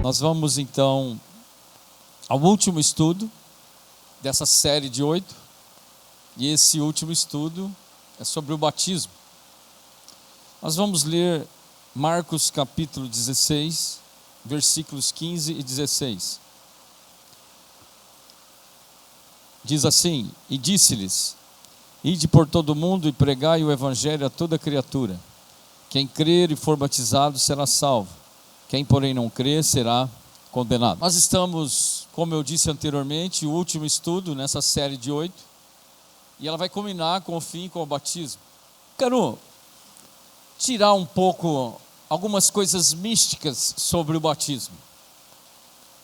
Nós vamos então ao último estudo dessa série de 8, e esse último estudo é sobre o batismo. Nós vamos ler Marcos capítulo 16, versículos 15 e 16. Diz assim: E disse-lhes: Ide por todo o mundo e pregai o evangelho a toda criatura. Quem crer e for batizado será salvo. Quem, porém, não crer será condenado. Nós estamos, como eu disse anteriormente, o último estudo nessa série de 8, e ela vai culminar com o fim, com o batismo. Quero tirar um pouco algumas coisas místicas sobre o batismo.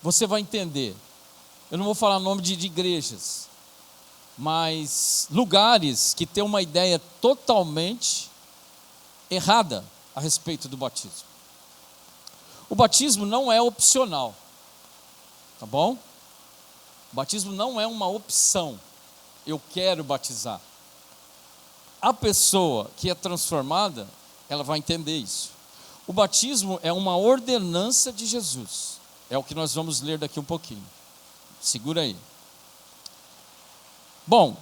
Você vai entender. Eu não vou falar nome de igrejas, mas lugares que têm uma ideia totalmente errada a respeito do batismo. O batismo não é opcional, tá bom? O batismo não é uma opção. Eu quero batizar. A pessoa que é transformada, ela vai entender isso. O batismo é uma ordenança de Jesus. É o que nós vamos ler daqui um pouquinho. Segura aí. Bom,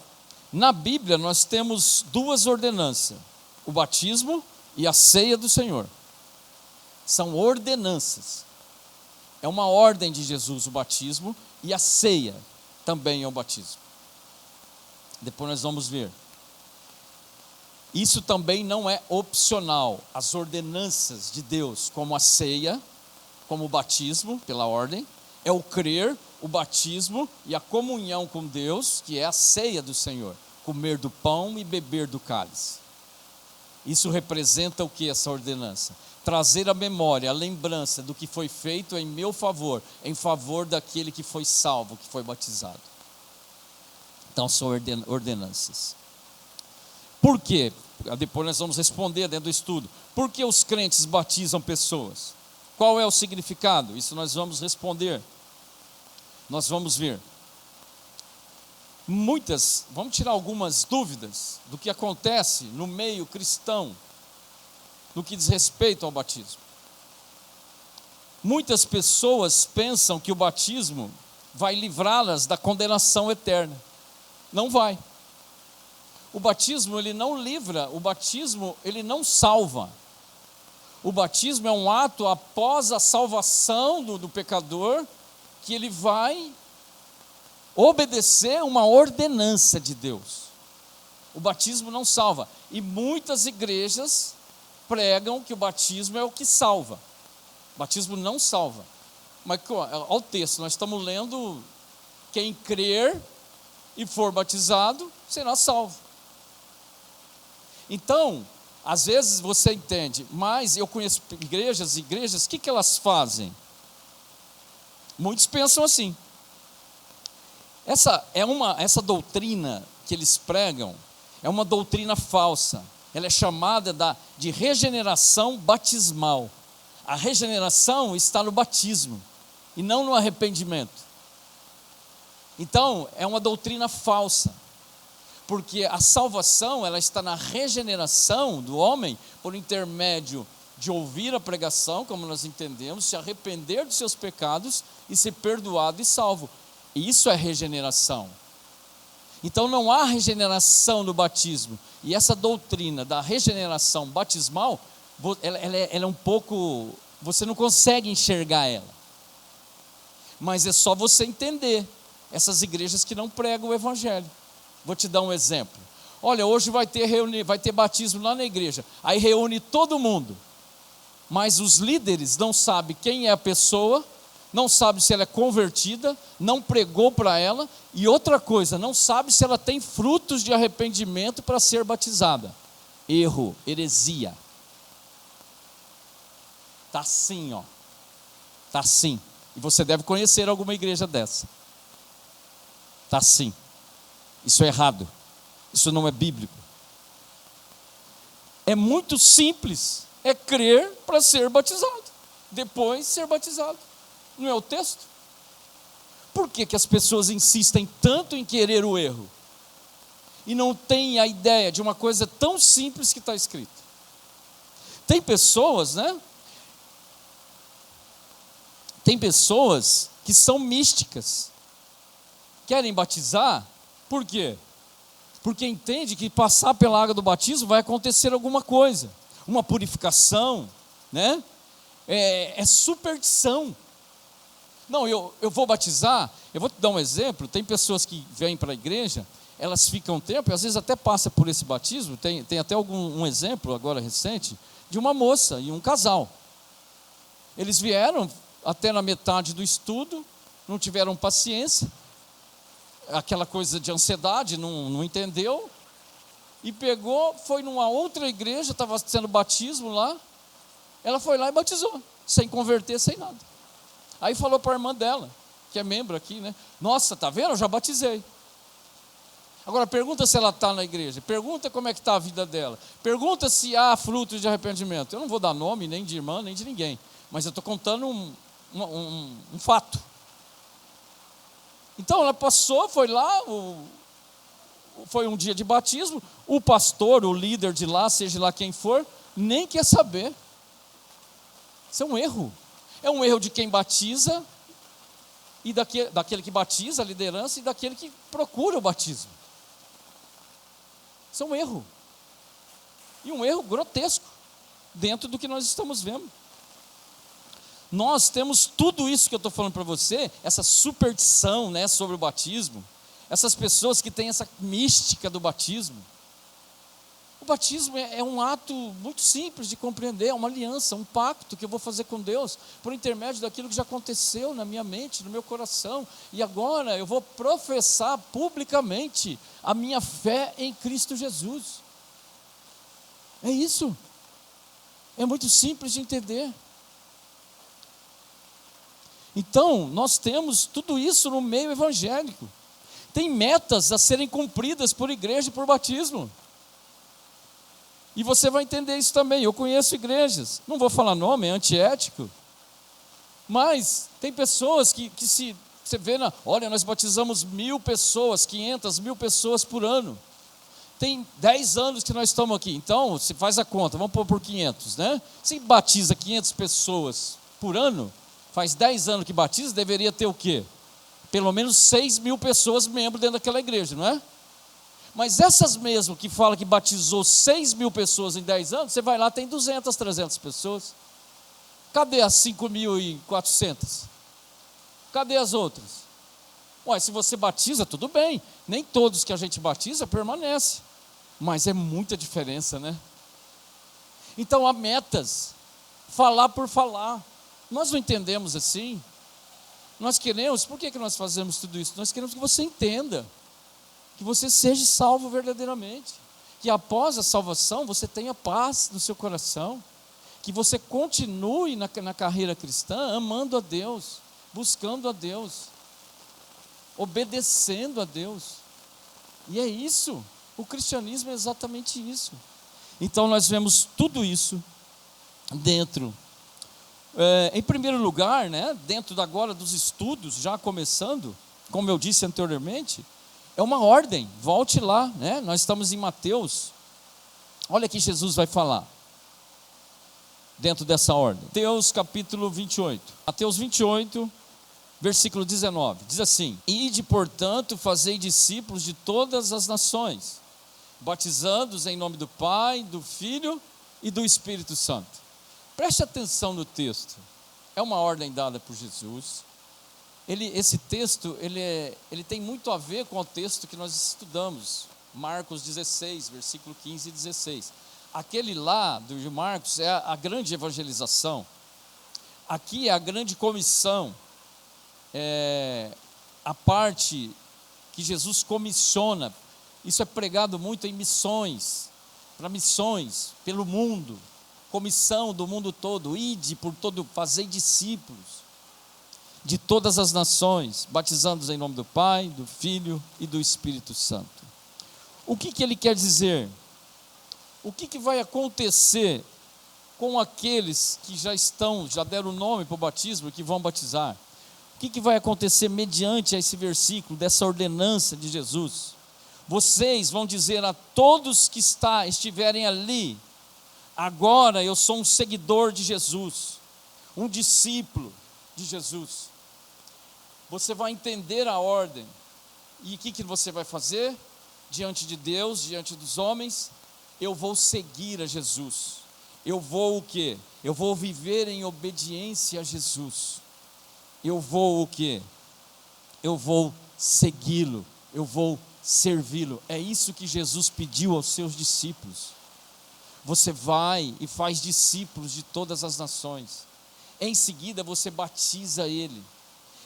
na Bíblia nós temos duas ordenanças: o batismo e a ceia do Senhor. São ordenanças. É uma ordem de Jesus o batismo, e a ceia também é o batismo. Depois nós vamos ver. Isso também não é opcional. As ordenanças de Deus, como a ceia, como o batismo, pela ordem, é o crer, o batismo e a comunhão com Deus, que é a ceia do Senhor. Comer do pão e beber do cálice. Isso representa o que, essa ordenança? Trazer a memória, a lembrança do que foi feito em meu favor, em favor daquele que foi salvo, que foi batizado. Então são ordenanças. Por quê? Depois nós vamos responder dentro do estudo. Por que os crentes batizam pessoas? Qual é o significado? Isso nós vamos responder. Nós vamos ver. Vamos tirar algumas dúvidas do que acontece no meio cristão, no que diz respeito ao batismo. Muitas pessoas pensam que o batismo vai livrá-las da condenação eterna. Não vai. O batismo, ele não livra, o batismo, ele não salva. O batismo é um ato após a salvação do pecador, que ele vai obedecer uma ordenança de Deus. O batismo não salva. E muitas igrejas pregam que o batismo é o que salva. O batismo não salva. Mas olha o texto, nós estamos lendo: quem crer e for batizado será salvo. Então, às vezes você entende, mas eu conheço igrejas, o que elas fazem? Muitos pensam assim. Essa doutrina que eles pregam é uma doutrina falsa. Ela é chamada de regeneração batismal. A regeneração está no batismo e não no arrependimento. Então, é uma doutrina falsa, porque a salvação, ela está na regeneração do homem por intermédio de ouvir a pregação, como nós entendemos, se arrepender dos seus pecados e ser perdoado e salvo. E isso é regeneração. Então não há regeneração no batismo. E essa doutrina da regeneração batismal, ela é um pouco, você não consegue enxergar ela. Mas é só você entender essas igrejas que não pregam o evangelho. Vou te dar um exemplo. Olha, hoje vai ter batismo lá na igreja. Aí reúne todo mundo. Mas os líderes não sabem quem é a pessoa, não sabe se ela é convertida, não pregou para ela, e outra coisa, não sabe se ela tem frutos de arrependimento para ser batizada. Erro, heresia. Está assim, ó. Está assim. E você deve conhecer alguma igreja dessa. Está assim. Isso é errado. Isso não é bíblico. É muito simples. É crer para ser batizado. Depois ser batizado. Não é o texto? Por que as pessoas insistem tanto em querer o erro? E não têm a ideia de uma coisa tão simples que está escrito. Tem pessoas, né? Tem pessoas que são místicas, querem batizar, por quê? Porque entende que passar pela água do batismo vai acontecer alguma coisa, uma purificação, né? É superstição. Não, eu vou batizar, eu vou te dar um exemplo. Tem pessoas que vêm para a igreja, elas ficam um tempo, e às vezes até passa por esse batismo. Tem até um exemplo agora recente, de uma moça e um casal. Eles vieram até na metade do estudo, não tiveram paciência, aquela coisa de ansiedade, não entendeu, e pegou, foi numa outra igreja, estava sendo batismo lá, ela foi lá e batizou, sem converter, sem nada. Aí falou para a irmã dela, que é membro aqui, né? Nossa, tá vendo? Eu já batizei. Agora pergunta se ela está na igreja, pergunta como é que está a vida dela, pergunta se há frutos de arrependimento. Eu não vou dar nome nem de irmã, nem de ninguém, mas eu estou contando um fato. Então ela passou, foi lá, foi um dia de batismo, o pastor, o líder de lá, seja lá quem for, nem quer saber. Isso é um erro. É um erro de quem batiza, e daquele que batiza, a liderança, e daquele que procura o batismo. Isso é um erro. E um erro grotesco, dentro do que nós estamos vendo. Nós temos tudo isso que eu estou falando para você, essa superstição, né, sobre o batismo, essas pessoas que têm essa mística do batismo. O batismo é um ato muito simples de compreender, é uma aliança, um pacto que eu vou fazer com Deus, por intermédio daquilo que já aconteceu na minha mente, no meu coração, e agora eu vou professar publicamente a minha fé em Cristo Jesus. É isso, é muito simples de entender. Então, nós temos tudo isso no meio evangélico. Tem metas a serem cumpridas por igreja e por batismo. E você vai entender isso também. Eu conheço igrejas, não vou falar nome, é antiético, mas tem pessoas que se você vê, olha, nós batizamos 1.000 pessoas, 500, 1.000 pessoas por ano. Tem 10 anos que nós estamos aqui, então, se faz a conta, vamos pôr por 500, né? Se batiza 500 pessoas por ano, faz 10 anos que batiza, deveria ter o quê? Pelo menos 6.000 pessoas membros dentro daquela igreja, não é? Mas essas mesmo que falam que batizou 6.000 pessoas em 10 anos, você vai lá, tem 200, 300 pessoas. Cadê as 5.400? Cadê as outras? Ué, se você batiza, tudo bem. Nem todos que a gente batiza permanecem. Mas é muita diferença, né? Então há metas. Falar por falar. Nós não entendemos assim. Nós queremos, por que nós fazemos tudo isso? Nós queremos que você entenda. Que você seja salvo verdadeiramente, que após a salvação você tenha paz no seu coração, que você continue na carreira cristã amando a Deus, buscando a Deus, obedecendo a Deus. E é isso, o cristianismo é exatamente isso. Então nós vemos tudo isso dentro. Em primeiro lugar, né, dentro agora dos estudos, já começando, como eu disse anteriormente, é uma ordem, volte lá, né? Nós estamos em Mateus, olha que Jesus vai falar, dentro dessa ordem, Mateus capítulo 28, Mateus 28, versículo 19, diz assim: Ide, portanto, fazei discípulos de todas as nações, batizando-os em nome do Pai, do Filho e do Espírito Santo. Preste atenção no texto, é uma ordem dada por Jesus. Esse texto, ele tem muito a ver com o texto que nós estudamos, Marcos 16, versículo 15 e 16. Aquele lá, de Marcos, é a grande evangelização. Aqui é a grande comissão, a parte que Jesus comissiona. Isso é pregado muito em missões, para missões, pelo mundo. Comissão do mundo todo, ide por todo, fazei discípulos de todas as nações, batizando-os em nome do Pai, do Filho e do Espírito Santo. O que ele quer dizer? O que vai acontecer com aqueles que já deram o nome para o batismo e que vão batizar? O que vai acontecer mediante esse versículo, dessa ordenança de Jesus? Vocês vão dizer a todos que estiverem ali: agora eu sou um seguidor de Jesus, um discípulo. de Jesus. Você vai entender a ordem. E o que você vai fazer? Diante de Deus, diante dos homens, eu vou seguir a Jesus. Eu vou o quê? Eu vou viver em obediência a Jesus. Eu vou o quê? Eu vou segui-lo. Eu vou servi-lo. É isso que Jesus pediu aos seus discípulos. Você vai e faz discípulos de todas as nações. Em seguida você batiza ele.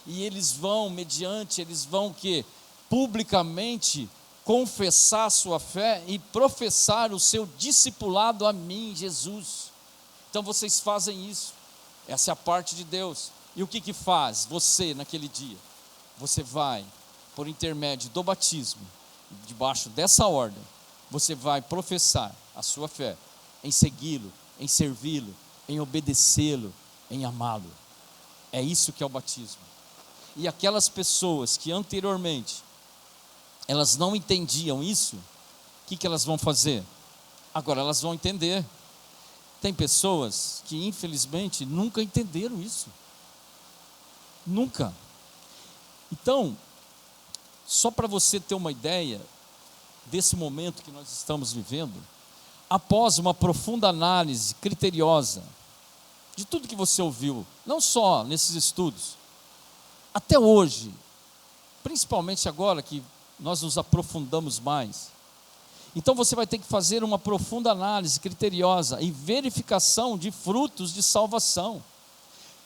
E eles vão o quê? Publicamente confessar a sua fé e professar o seu discipulado a mim, Jesus. Então vocês fazem isso. Essa é a parte de Deus. E o que faz você naquele dia? Você vai, por intermédio do batismo, debaixo dessa ordem, você vai professar a sua fé em segui-lo, em servi-lo, em obedecê-lo, em amá-lo. É isso que é o batismo. E aquelas pessoas que anteriormente elas não entendiam isso, o que elas vão fazer? Agora elas vão entender. Tem pessoas que infelizmente nunca entenderam isso. Nunca. Então, só para você ter uma ideia desse momento que nós estamos vivendo, após uma profunda análise criteriosa de tudo que você ouviu, não só nesses estudos, até hoje, principalmente agora que nós nos aprofundamos mais, então você vai ter que fazer uma profunda análise criteriosa e verificação de frutos de salvação.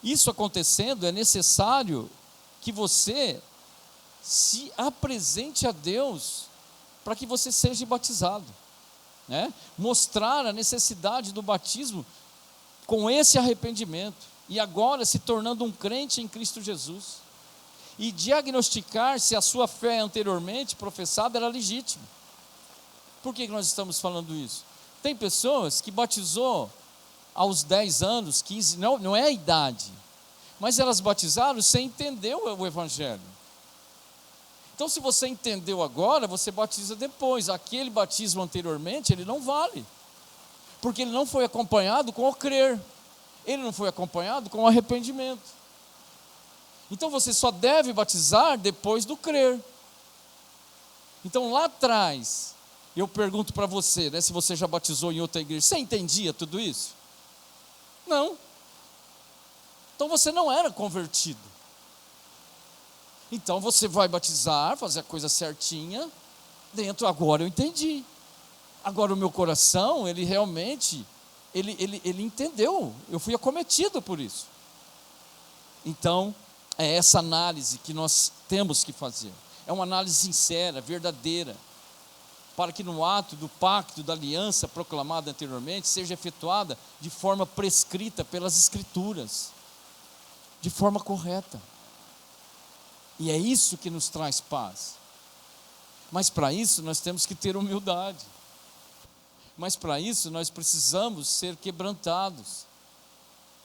Isso acontecendo, é necessário que você se apresente a Deus para que você seja batizado, né? Mostrar a necessidade do batismo com esse arrependimento e agora se tornando um crente em Cristo Jesus e diagnosticar se a sua fé anteriormente professada era legítima. Por que nós estamos falando isso? Tem pessoas que batizou aos 10 anos, 15, não é a idade, mas elas batizaram sem entender o Evangelho. Então se você entendeu agora, você batiza depois. Aquele batismo anteriormente, ele não vale, porque ele não foi acompanhado com o crer, ele não foi acompanhado com o arrependimento. Então você só deve batizar depois do crer. Então lá atrás, eu pergunto para você, né, se você já batizou em outra igreja, você entendia tudo isso? Não. Então você não era convertido. Então você vai batizar, fazer a coisa certinha, agora eu entendi. Agora o meu coração, ele realmente, ele entendeu, eu fui acometido por isso. Então, é essa análise que nós temos que fazer. É uma análise sincera, verdadeira, para que no ato do pacto, da aliança proclamada anteriormente, seja efetuada de forma prescrita pelas Escrituras, de forma correta. E é isso que nos traz paz. Mas para isso nós temos que ter humildade. Mas para isso nós precisamos ser quebrantados,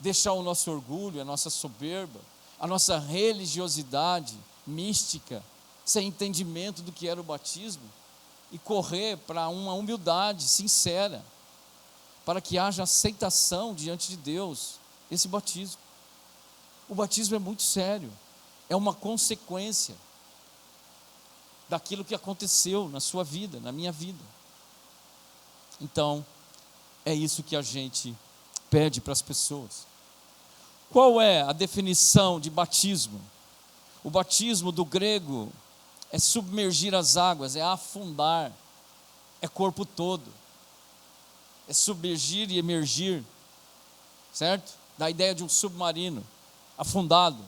deixar o nosso orgulho, a nossa soberba, a nossa religiosidade mística, sem entendimento do que era o batismo, e correr para uma humildade sincera, para que haja aceitação diante de Deus, esse batismo. O batismo é muito sério, é uma consequência daquilo que aconteceu na sua vida, na minha vida. Então, é isso que a gente pede para as pessoas. Qual é a definição de batismo? O batismo do grego é submergir as águas, é afundar, é corpo todo, é submergir e emergir, certo? Da ideia de um submarino afundado.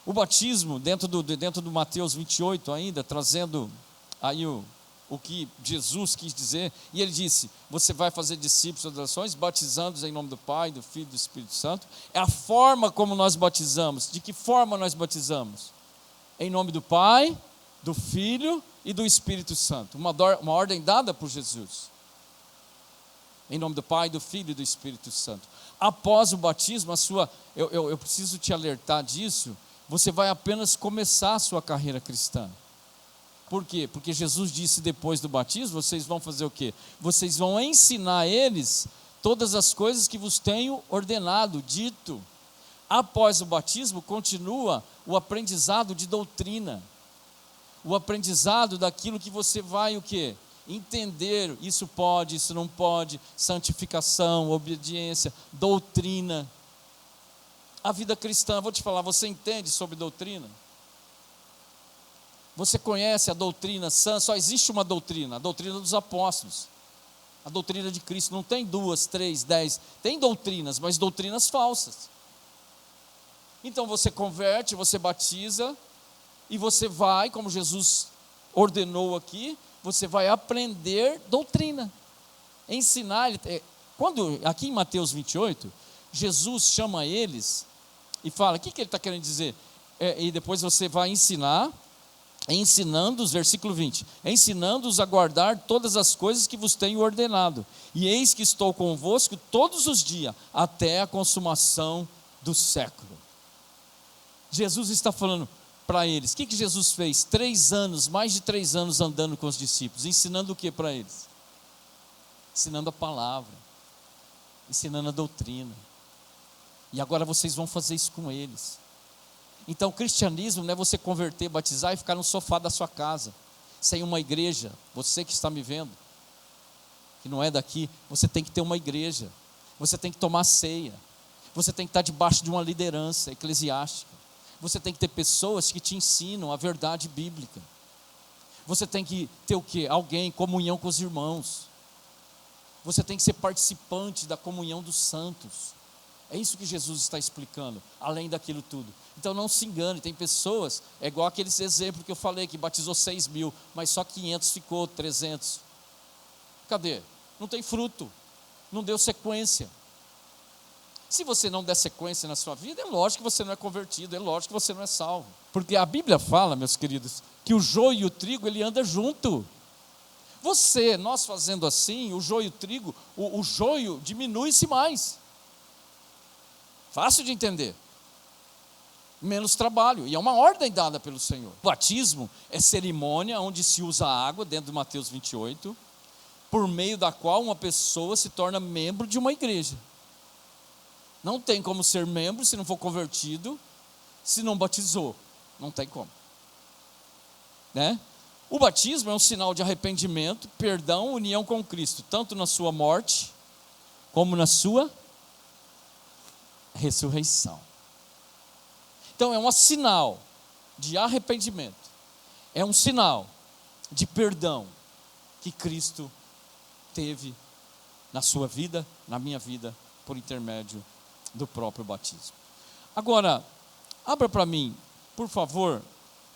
O batismo, dentro do Mateus 28 ainda, trazendo aí o que Jesus quis dizer, e ele disse, você vai fazer discípulos das nações, batizando-os em nome do Pai, do Filho e do Espírito Santo. É a forma como nós batizamos. De que forma nós batizamos? Em nome do Pai, do Filho e do Espírito Santo. Uma ordem dada por Jesus. Em nome do Pai, do Filho e do Espírito Santo. Após o batismo, eu preciso te alertar disso, você vai apenas começar a sua carreira cristã. Por quê? Porque Jesus disse depois do batismo, vocês vão fazer o quê? Vocês vão ensinar eles todas as coisas que vos tenho ordenado, dito. Após o batismo, continua o aprendizado de doutrina. O aprendizado daquilo que você vai o quê? Entender, isso pode, isso não pode, santificação, obediência, doutrina. A vida cristã, vou te falar, você entende sobre doutrina? Você conhece a doutrina sã? Só existe uma doutrina, a doutrina dos apóstolos. A doutrina de Cristo, não tem 2, 3, 10, tem doutrinas, mas doutrinas falsas. Então você converte, você batiza, e você vai, como Jesus ordenou aqui, você vai aprender doutrina, ensinar. Quando, aqui em Mateus 28, Jesus chama eles e fala, o que ele está querendo dizer? E depois você vai ensinar, ensinando-os, versículo 20, ensinando-os a guardar todas as coisas que vos tenho ordenado, e eis que estou convosco todos os dias, até a consumação do século. Jesus está falando para eles, o que Jesus fez? 3 anos, mais de 3 anos andando com os discípulos, ensinando o que para eles? Ensinando a palavra, ensinando a doutrina, e agora vocês vão fazer isso com eles. Então o cristianismo não é você converter, batizar e ficar no sofá da sua casa, sem uma igreja. Você que está me vendo, que não é daqui, você tem que ter uma igreja, você tem que tomar ceia, você tem que estar debaixo de uma liderança eclesiástica, você tem que ter pessoas que te ensinam a verdade bíblica, você tem que ter o quê? Alguém, comunhão com os irmãos, você tem que ser participante da comunhão dos santos. É isso que Jesus está explicando, além daquilo tudo. Então não se engane, tem pessoas, é igual aqueles exemplos que eu falei, que batizou 6.000, mas só 500 ficou, 300. Cadê? Não tem fruto, não deu sequência. Se você não der sequência na sua vida, é lógico que você não é convertido, é lógico que você não é salvo. Porque a Bíblia fala, meus queridos, que o joio e o trigo, ele anda junto. Nós fazendo assim, o joio e o trigo, o joio diminui-se mais. Fácil de entender, menos trabalho, e é uma ordem dada pelo Senhor. O batismo é cerimônia onde se usa água, dentro de Mateus 28, por meio da qual uma pessoa se torna membro de uma igreja. Não tem como ser membro se não for convertido, se não batizou, não tem como, né? O batismo é um sinal de arrependimento, perdão, união com Cristo, tanto na sua morte, como na sua ressurreição. Então é um sinal de arrependimento, é um sinal de perdão que Cristo teve na sua vida, na minha vida, por intermédio do próprio batismo. Agora, abra para mim, por favor,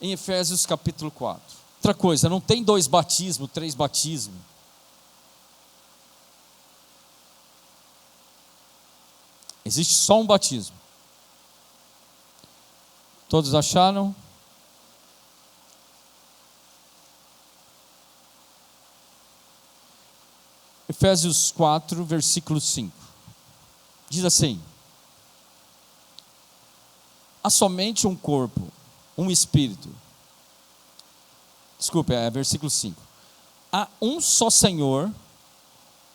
em Efésios capítulo 4. Outra coisa, não tem 2 batismos, 3 batismos. Existe só um batismo. Todos acharam? Efésios 4, versículo 5. Diz assim: há somente um corpo, um espírito. Desculpe, é versículo 5. Há um só Senhor,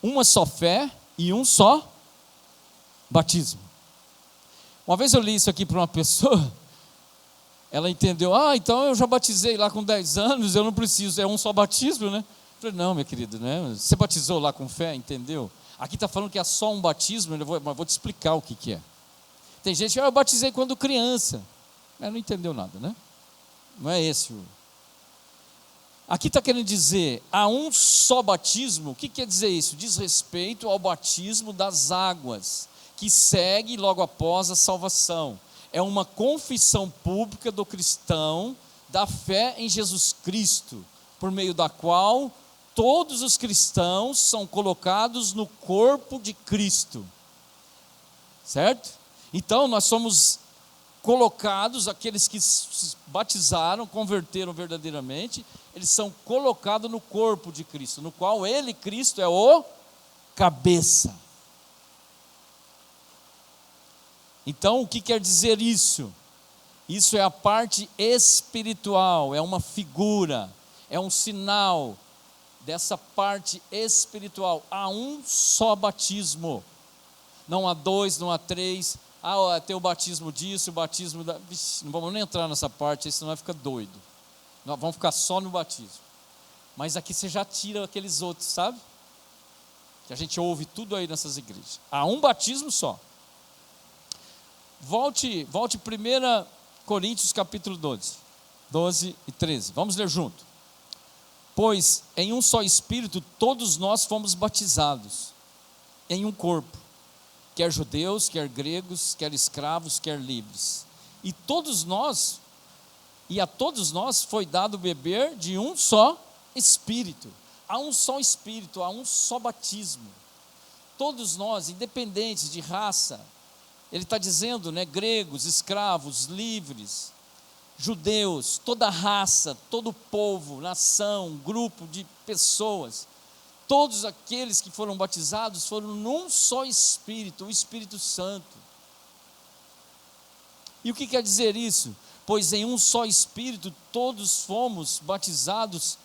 uma só fé e um só batismo. Uma vez eu li isso aqui para uma pessoa, ela entendeu, então eu já batizei lá com 10 anos, eu não preciso, é um só batismo, né? Eu falei, não, meu querido, né? Você batizou lá com fé, entendeu? Aqui está falando que é só um batismo, mas vou te explicar o que é. Tem gente que eu batizei quando criança, mas não entendeu nada, né? Não é esse o... Aqui está querendo dizer, há um só batismo. O que quer dizer isso? Diz respeito ao batismo das águas, que segue logo após a salvação. É uma confissão pública do cristão, da fé em Jesus Cristo, por meio da qual todos os cristãos são colocados no corpo de Cristo. Certo? Então nós somos colocados, aqueles que se batizaram, converteram verdadeiramente, eles são colocados no corpo de Cristo, no qual Ele, Cristo, é o cabeça. Então, o que quer dizer isso? Isso é a parte espiritual, é uma figura, é um sinal dessa parte espiritual. Há um só batismo, não há 2, não há 3, Tem o batismo disso, o batismo da... Vixe, não vamos nem entrar nessa parte, senão vai ficar doido. Nós vamos ficar só no batismo. Mas aqui você já tira aqueles outros, sabe? Que a gente ouve tudo aí nessas igrejas. Há um batismo só. Volte 1 Coríntios capítulo 12 e 13. Vamos ler junto. Pois em um só Espírito todos nós fomos batizados, em um corpo, quer judeus, quer gregos, quer escravos, quer livres. E a todos nós foi dado beber de um só Espírito. Há um só Espírito, há um só batismo. Todos nós, independentes de raça, ele está dizendo, né, gregos, escravos, livres, judeus, toda raça, todo povo, nação, grupo de pessoas, todos aqueles que foram batizados foram num só Espírito, o Espírito Santo. E o que quer dizer isso? Pois em um só Espírito todos fomos batizados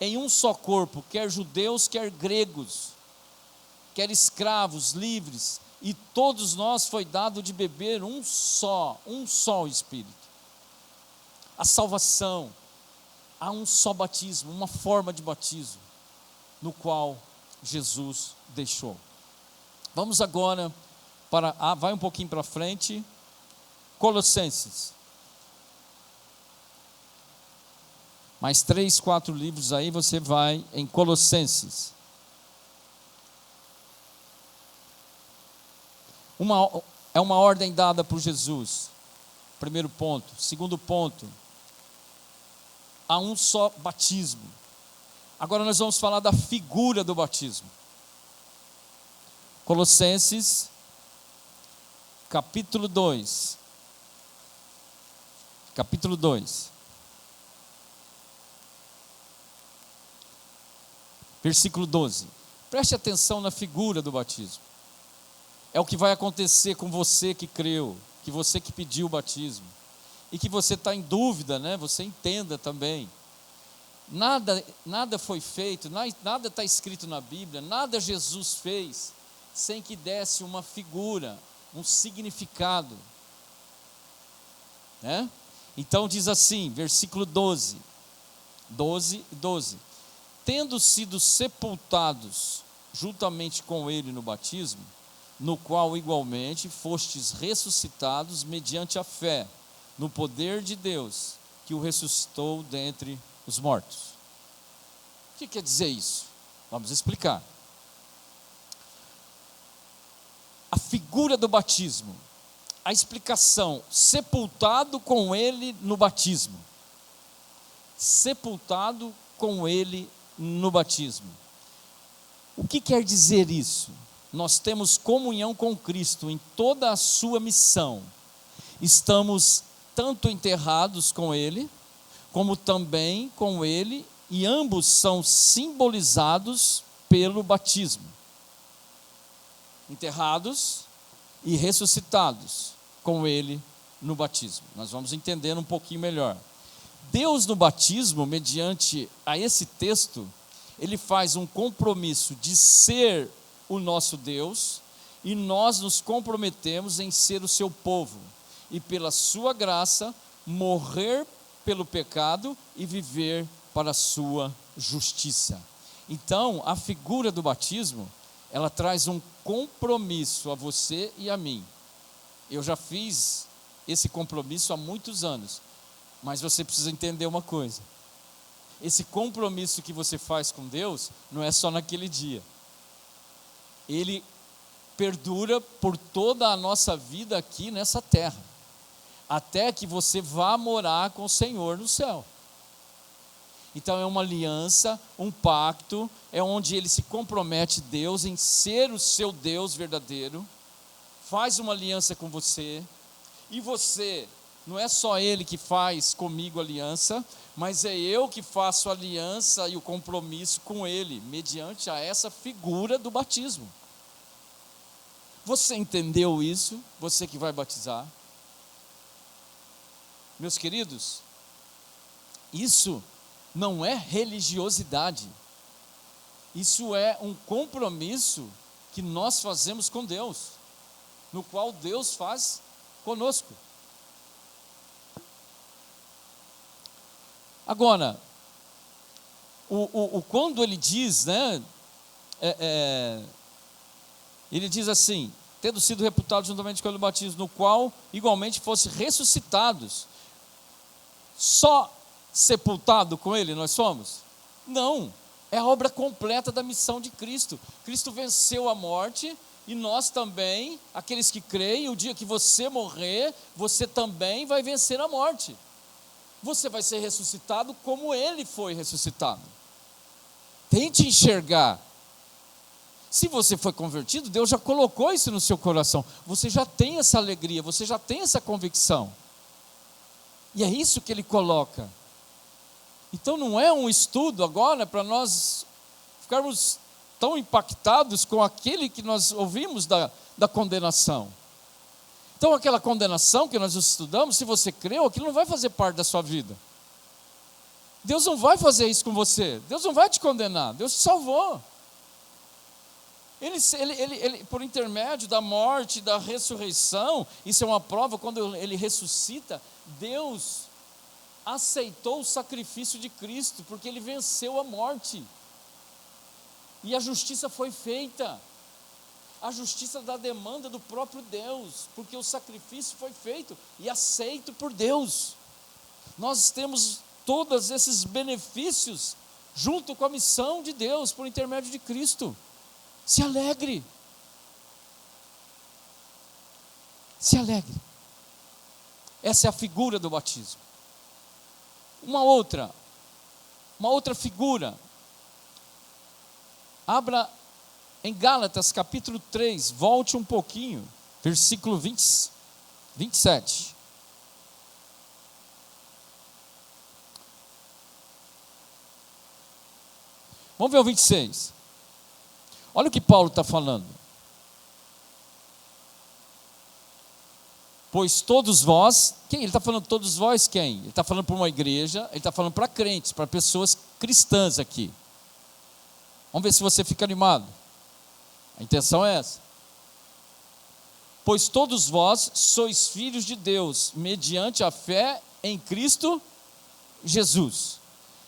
em um só corpo, quer judeus, quer gregos, quer escravos, livres, e todos nós foi dado de beber um só Espírito. A salvação, há um só batismo, uma forma de batismo, no qual Jesus deixou. Vamos agora vai um pouquinho para frente, Colossenses. Mais 3, 4 livros aí, você vai em Colossenses. É uma ordem dada por Jesus. Primeiro ponto. Segundo ponto, há um só batismo. Agora nós vamos falar da figura do batismo. Colossenses, capítulo 2. Capítulo 2. Versículo 12. Preste atenção na figura do batismo. É o que vai acontecer com você que creu, que você que pediu o batismo, e que você está em dúvida, né? Você entenda também. Nada foi feito, nada está escrito na Bíblia, nada Jesus fez sem que desse uma figura, um significado, né? Então diz assim, versículo 12. Tendo sido sepultados juntamente com ele no batismo, no qual igualmente fostes ressuscitados mediante a fé, no poder de Deus, que o ressuscitou dentre os mortos. O que quer dizer isso? Vamos explicar. A figura do batismo, a explicação, sepultado com ele no batismo. Sepultado com ele no batismo. O que quer dizer isso? Nós temos comunhão com Cristo em toda a sua missão. Estamos tanto enterrados com ele, como também com ele, e ambos são simbolizados pelo batismo. Enterrados e ressuscitados com ele no batismo. Nós vamos entender um pouquinho melhor. Deus no batismo, mediante a esse texto, ele faz um compromisso de ser o nosso Deus, e nós nos comprometemos em ser o seu povo, e pela sua graça, morrer pelo pecado e viver para a sua justiça. Então, a figura do batismo, ela traz um compromisso a você e a mim. Eu já fiz esse compromisso há muitos anos, mas você precisa entender uma coisa: esse compromisso que você faz com Deus não é só naquele dia, ele perdura por toda a nossa vida aqui nessa terra, até que você vá morar com o Senhor no céu. Então é uma aliança, um pacto, é onde ele se compromete, Deus, em ser o seu Deus verdadeiro, faz uma aliança com você, e você, não é só ele que faz comigo aliança, mas é eu que faço a aliança e o compromisso com ele, mediante a essa figura do batismo. Você entendeu isso? Você que vai batizar? Meus queridos, isso não é religiosidade, isso é um compromisso que nós fazemos com Deus, no qual Deus faz conosco. Agora, quando ele diz, né, ele diz assim, tendo sido reputados juntamente com ele no batismo, no qual igualmente fosse ressuscitados, só sepultado com ele nós somos? Não, é a obra completa da missão de Cristo. Cristo venceu a morte, e nós também, aqueles que creem, o dia que você morrer, você também vai vencer a morte. Você vai ser ressuscitado como ele foi ressuscitado. Tente enxergar. Se você foi convertido, Deus já colocou isso no seu coração. Você já tem essa alegria, você já tem essa convicção. E é isso que ele coloca. Então não é um estudo agora para nós ficarmos tão impactados com aquele que nós ouvimos da condenação. Então aquela condenação que nós estudamos, se você creu, aquilo não vai fazer parte da sua vida. Deus não vai fazer isso com você. Deus não vai te condenar. Deus te salvou. Ele, por intermédio da morte, da ressurreição, isso é uma prova, quando ele ressuscita, Deus aceitou o sacrifício de Cristo, porque ele venceu a morte. E a justiça foi feita. A justiça da demanda do próprio Deus, porque o sacrifício foi feito e aceito por Deus. Nós temos todos esses benefícios junto com a missão de Deus por intermédio de Cristo. Se alegre. Se alegre. Essa é a figura do batismo. Uma outra figura. Abra em Gálatas capítulo 3, volte um pouquinho, versículo 27. Vamos ver o 26. Olha o que Paulo está falando. Pois todos vós, quem? Ele está falando todos vós quem? Ele está falando para uma igreja, ele está falando para crentes, para pessoas cristãs aqui. Vamos ver se você fica animado. A intenção é essa. Pois todos vós sois filhos de Deus, mediante a fé em Cristo Jesus.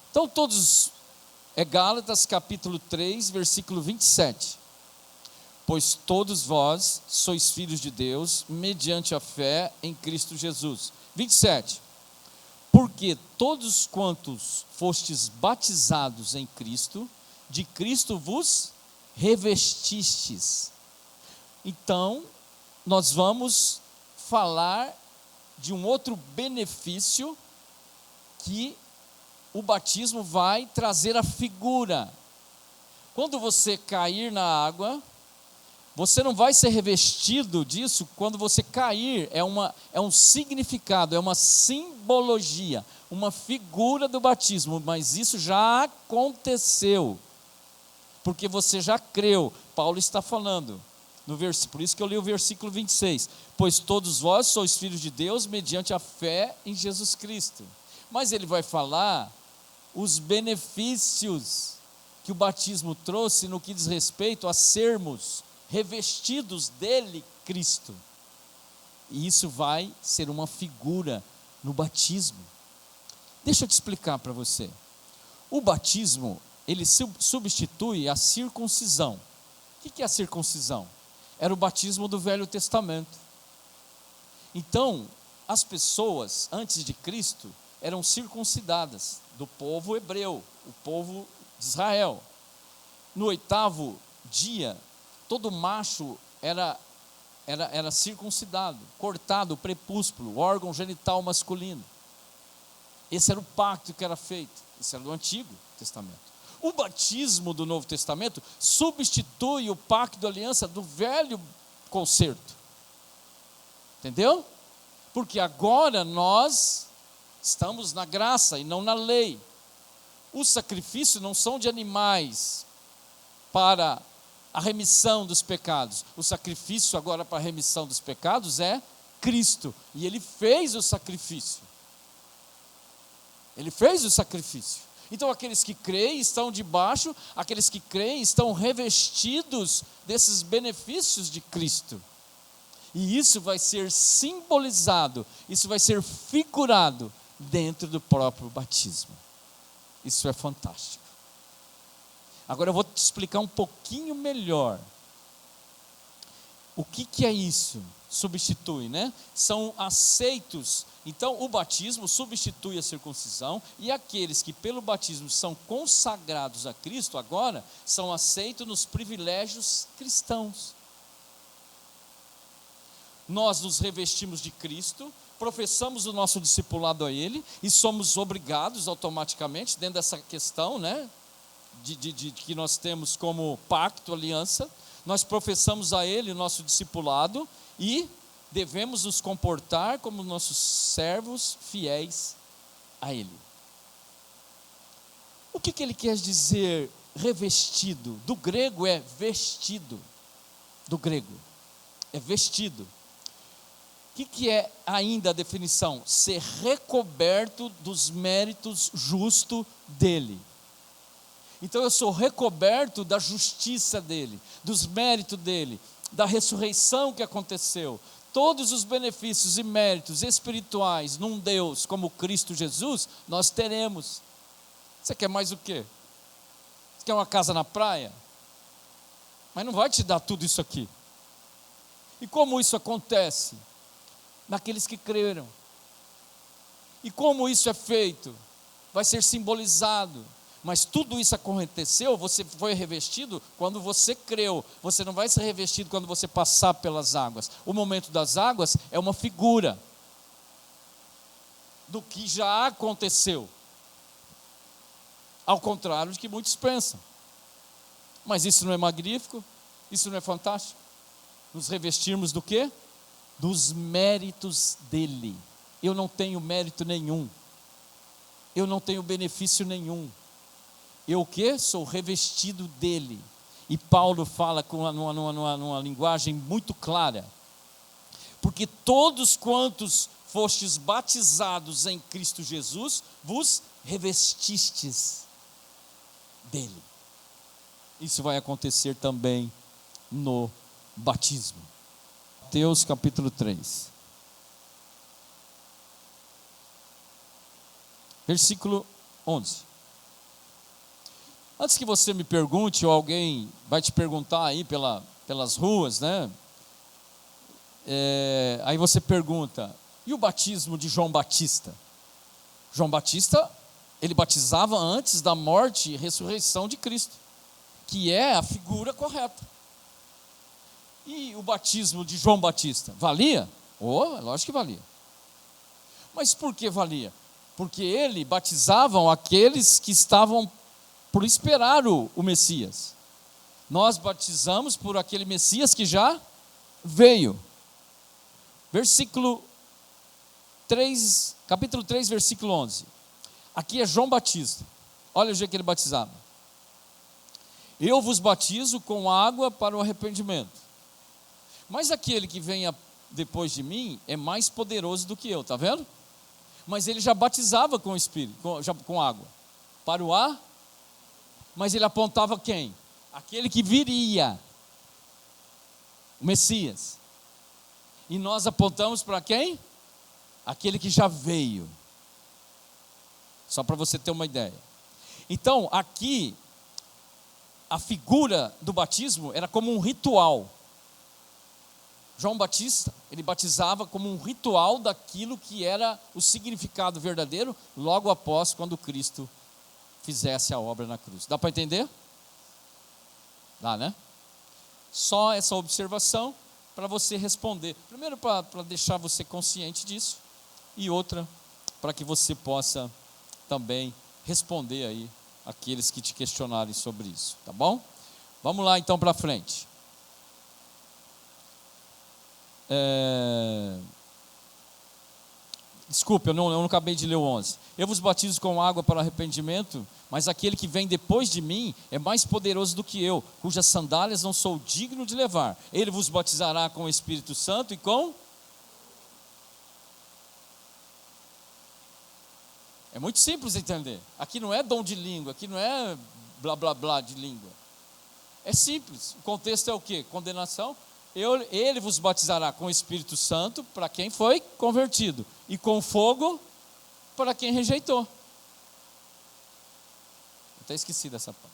Então todos, é Gálatas capítulo 3, versículo 27. Pois todos vós sois filhos de Deus, mediante a fé em Cristo Jesus. 27. Porque todos quantos fostes batizados em Cristo, de Cristo vos revestistes. Então, nós vamos falar de um outro benefício que o batismo vai trazer a figura. Quando você cair na água, você não vai ser revestido disso. Quando você cair, é um significado, é uma simbologia, uma figura do batismo, mas isso já aconteceu, porque você já creu. Paulo está falando, por isso que eu li o versículo 26, pois todos vós sois filhos de Deus, mediante a fé em Jesus Cristo. Mas ele vai falar os benefícios que o batismo trouxe no que diz respeito a sermos revestidos dele, Cristo. E isso vai ser uma figura no batismo. Deixa eu te explicar para você. O batismo, ele substitui a circuncisão. O que é a circuncisão? Era o batismo do Velho Testamento. Então, as pessoas, antes de Cristo, eram circuncidadas, do povo hebreu, o povo de Israel. No 8º dia, todo macho era circuncidado, cortado o prepúsculo, o órgão genital masculino. Esse era o pacto que era feito. Esse era do Antigo Testamento. O batismo do Novo Testamento substitui o pacto de aliança do velho concerto. Entendeu? Porque agora nós estamos na graça e não na lei. Os sacrifícios não são de animais para a remissão dos pecados. O sacrifício agora para a remissão dos pecados é Cristo. E Ele fez o sacrifício. Ele fez o sacrifício. Então aqueles que creem estão debaixo, aqueles que creem estão revestidos desses benefícios de Cristo. E isso vai ser simbolizado, isso vai ser figurado dentro do próprio batismo. Isso é fantástico. Agora eu vou te explicar um pouquinho melhor. O que é isso? Substitui, né? São aceitos. Então o batismo substitui a circuncisão, e aqueles que pelo batismo são consagrados a Cristo agora são aceitos nos privilégios cristãos. Nós nos revestimos de Cristo, professamos o nosso discipulado a Ele e somos obrigados automaticamente, dentro dessa questão, né, de que nós temos como pacto, aliança, nós professamos a Ele o nosso discipulado e devemos nos comportar como nossos servos fiéis a Ele. O que Ele quer dizer revestido? Do grego é vestido, do grego é vestido. O que é ainda a definição? Ser recoberto dos méritos justos dele. Então eu sou recoberto da justiça dele, dos méritos dele, da ressurreição que aconteceu. Todos os benefícios e méritos espirituais num Deus como Cristo Jesus, nós teremos. Você quer mais o quê? Você quer uma casa na praia? Mas não vai te dar tudo isso aqui. E como isso acontece? Naqueles que creram. E como isso é feito? Vai ser simbolizado. Mas tudo isso aconteceu, você foi revestido quando você creu. Você não vai ser revestido quando você passar pelas águas. O momento das águas é uma figura do que já aconteceu. Ao contrário de que muitos pensam. Mas isso não é magnífico? Isso não é fantástico? Nos revestirmos do quê? Dos méritos dele. Eu não tenho mérito nenhum. Eu não tenho benefício nenhum. Eu o quê? Sou revestido dele. E Paulo fala numa linguagem muito clara. Porque todos quantos fostes batizados em Cristo Jesus, vos revestistes dele. Isso vai acontecer também no batismo. Mateus capítulo 3. Versículo 11. Antes que você me pergunte, ou alguém vai te perguntar aí pelas ruas, né? Aí você pergunta, e o batismo de João Batista? João Batista, ele batizava antes da morte e ressurreição de Cristo, que é a figura correta. E o batismo de João Batista, valia? Lógico que valia. Mas por que valia? Porque ele batizavam aqueles que estavam por esperar o Messias. Nós batizamos por aquele Messias que já veio. Versículo 3, capítulo 3, versículo 11. Aqui é João Batista. Olha o jeito que ele batizava. Eu vos batizo com água para o arrependimento. Mas aquele que vem depois de mim é mais poderoso do que eu, está vendo? Mas ele já batizava com o Espírito, com água. Para o ar, mas ele apontava quem? Aquele que viria, o Messias. E nós apontamos para quem? Aquele que já veio. Só para você ter uma ideia. Então, aqui, a figura do batismo era como um ritual. João Batista, ele batizava como um ritual daquilo que era o significado verdadeiro, logo após quando Cristo fizesse a obra na cruz. Dá para entender? Dá, né? Só essa observação para você responder. Primeiro, para deixar você consciente disso, e outra, para que você possa também responder aí aqueles que te questionarem sobre isso, tá bom? Vamos lá então para frente. Desculpe, eu não acabei de ler o 11. Eu vos batizo com água para arrependimento, mas aquele que vem depois de mim é mais poderoso do que eu, cujas sandálias não sou digno de levar. Ele vos batizará com o Espírito Santo e com... É muito simples entender. Aqui não é dom de língua, aqui não é blá blá blá de língua. É simples. O contexto é o quê? Condenação. Ele vos batizará com o Espírito Santo para quem foi convertido, e com fogo para quem rejeitou. Até esqueci dessa parte.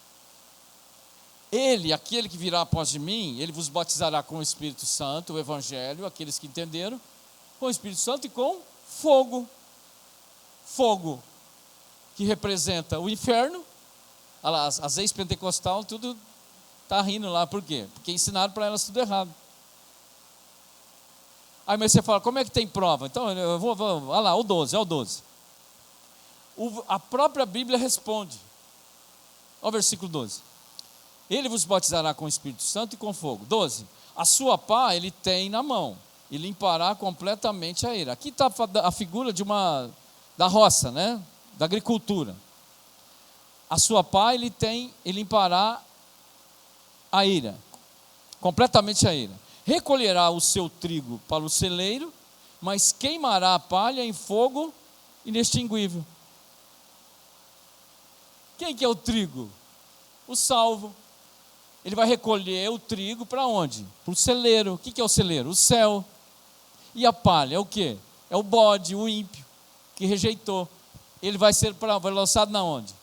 Ele, aquele que virá após de mim, ele vos batizará com o Espírito Santo, o Evangelho, aqueles que entenderam, com o Espírito Santo e com fogo. Fogo, que representa o inferno. Olha lá, as ex-pentecostal, tudo está rindo lá, por quê? Porque ensinaram para elas tudo errado. Aí mas você fala, como é que tem prova? Então, eu vou olha lá, o 12, é o 12. A própria Bíblia responde. Olha o versículo 12. Ele vos batizará com o Espírito Santo e com fogo. 12. A sua pá ele tem na mão, e limpará completamente a eira. Aqui está a figura da roça, né? Da agricultura. A sua pá ele tem e limpará a eira, completamente a eira. Recolherá o seu trigo para o celeiro, mas queimará a palha em fogo inextinguível. Quem que é o trigo? O salvo. Ele vai recolher o trigo para onde? Para o celeiro. O que é o celeiro? O céu. E a palha é o quê? É o bode, o ímpio, que rejeitou. Ele vai ser lançado na onde?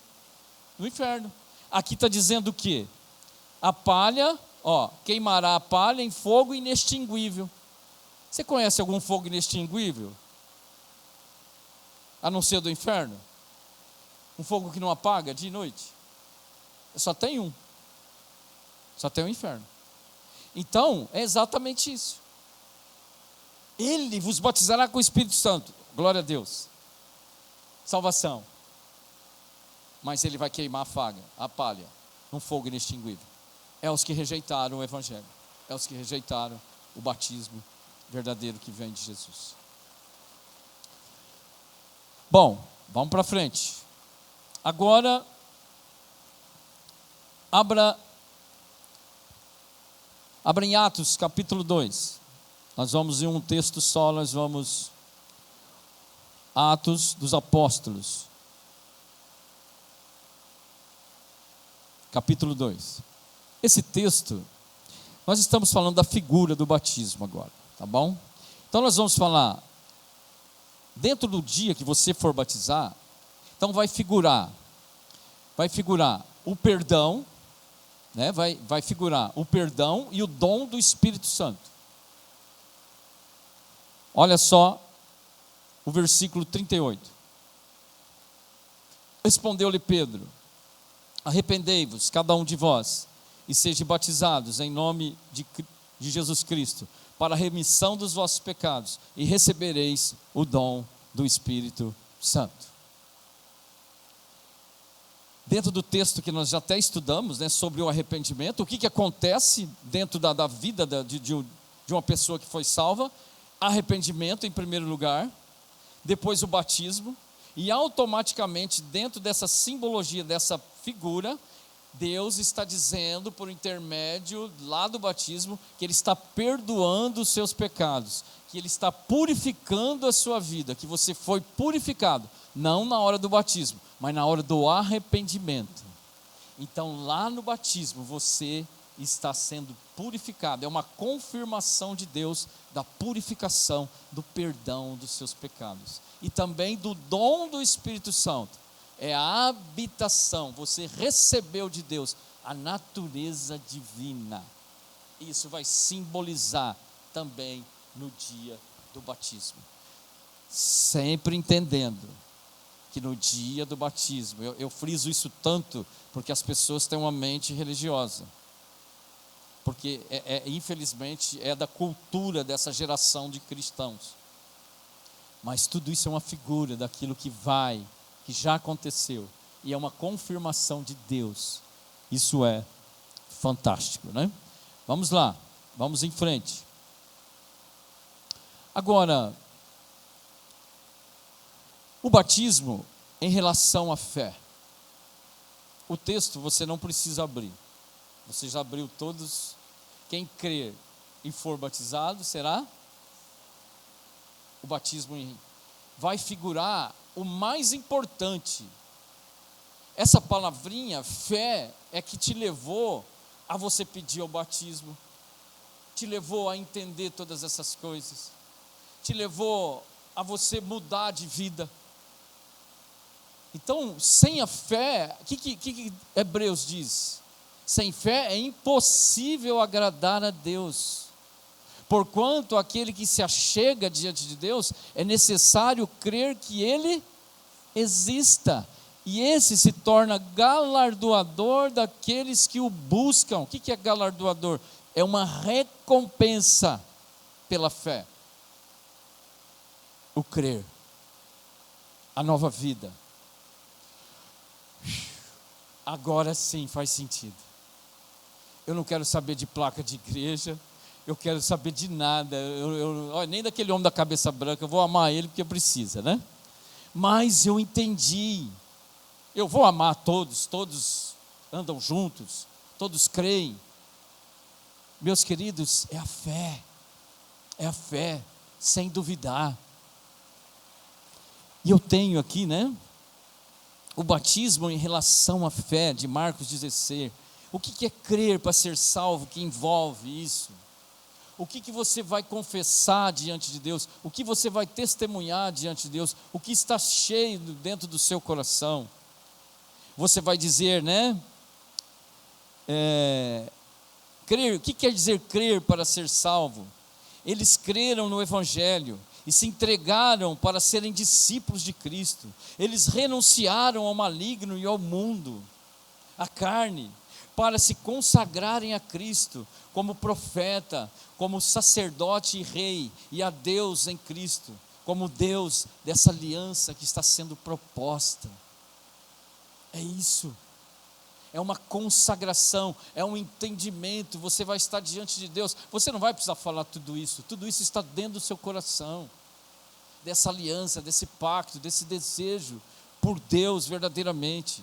No inferno. Aqui está dizendo o quê? A palha, queimará a palha em fogo inextinguível. Você conhece algum fogo inextinguível? A não ser do inferno? Um fogo que não apaga dia e noite? Só tem um. Só tem o inferno. Então, é exatamente isso. Ele vos batizará com o Espírito Santo. Glória a Deus. Salvação. Mas ele vai queimar a palha, num fogo inextinguível. É os que rejeitaram o Evangelho. É os que rejeitaram o batismo verdadeiro que vem de Jesus. Bom, vamos para frente. Agora, abra em Atos capítulo 2. Nós vamos em um texto só, nós vamos Atos dos Apóstolos. Capítulo 2. Esse texto, nós estamos falando da figura do batismo agora, tá bom? Então nós vamos falar, dentro do dia que você for batizar, então vai figurar o perdão, né? vai figurar o perdão e o dom do Espírito Santo. Olha só o versículo 38. Respondeu-lhe Pedro: arrependei-vos, cada um de vós, e sejam batizados em nome de Jesus Cristo, para a remissão dos vossos pecados, e recebereis o dom do Espírito Santo. Dentro do texto que nós já até estudamos, né, sobre o arrependimento, o que acontece dentro da vida de uma pessoa que foi salva? Arrependimento em primeiro lugar, depois o batismo, e automaticamente dentro dessa simbologia, dessa figura, Deus está dizendo por intermédio lá do batismo que Ele está perdoando os seus pecados, que Ele está purificando a sua vida, que você foi purificado, não na hora do batismo, mas na hora do arrependimento. Então lá no batismo você está sendo purificado, é uma confirmação de Deus da purificação, do perdão dos seus pecados, e também do dom do Espírito Santo. É a habitação, você recebeu de Deus a natureza divina. Isso vai simbolizar também no dia do batismo. Sempre entendendo que no dia do batismo, eu friso isso tanto porque as pessoas têm uma mente religiosa. Porque infelizmente é da cultura dessa geração de cristãos. Mas tudo isso é uma figura daquilo que já aconteceu, e é uma confirmação de Deus. Isso é fantástico, né? Vamos lá, vamos em frente. Agora, o batismo em relação à fé. O texto você não precisa abrir, você já abriu todos. Quem crer e for batizado será? O batismo vai figurar o mais importante. Essa palavrinha, fé, é que te levou a você pedir o batismo. te levou a entender todas essas coisas, te levou a você mudar de vida. Então, sem a fé, o que Hebreus diz? Sem fé é impossível agradar a Deus. Porquanto aquele que se achega diante de Deus, é necessário crer que Ele exista. E esse se torna galardoador daqueles que o buscam. O que é galardoador? É uma recompensa pela fé. O crer. A nova vida. Agora sim faz sentido. Eu não quero saber de placa de igreja, eu quero saber de nada, nem daquele homem da cabeça branca, eu vou amar ele porque precisa, né? Mas eu entendi, eu vou amar todos andam juntos, todos creem. Meus queridos, é a fé, sem duvidar. E eu tenho aqui, né? O batismo em relação à fé, de Marcos 16. O que é crer para ser salvo, que envolve isso? O que você vai confessar diante de Deus? O que você vai testemunhar diante de Deus? O que está cheio dentro do seu coração? Você vai dizer, né? Crer, o que quer dizer crer para ser salvo? Eles creram no Evangelho e se entregaram para serem discípulos de Cristo. Eles renunciaram ao maligno e ao mundo, à carne, para se consagrarem a Cristo como profeta, como sacerdote e rei, e a Deus em Cristo, como Deus dessa aliança que está sendo proposta. É isso. É uma consagração, é um entendimento. Você vai estar diante de Deus, você não vai precisar falar tudo isso está dentro do seu coração, dessa aliança, desse pacto, desse desejo por Deus verdadeiramente.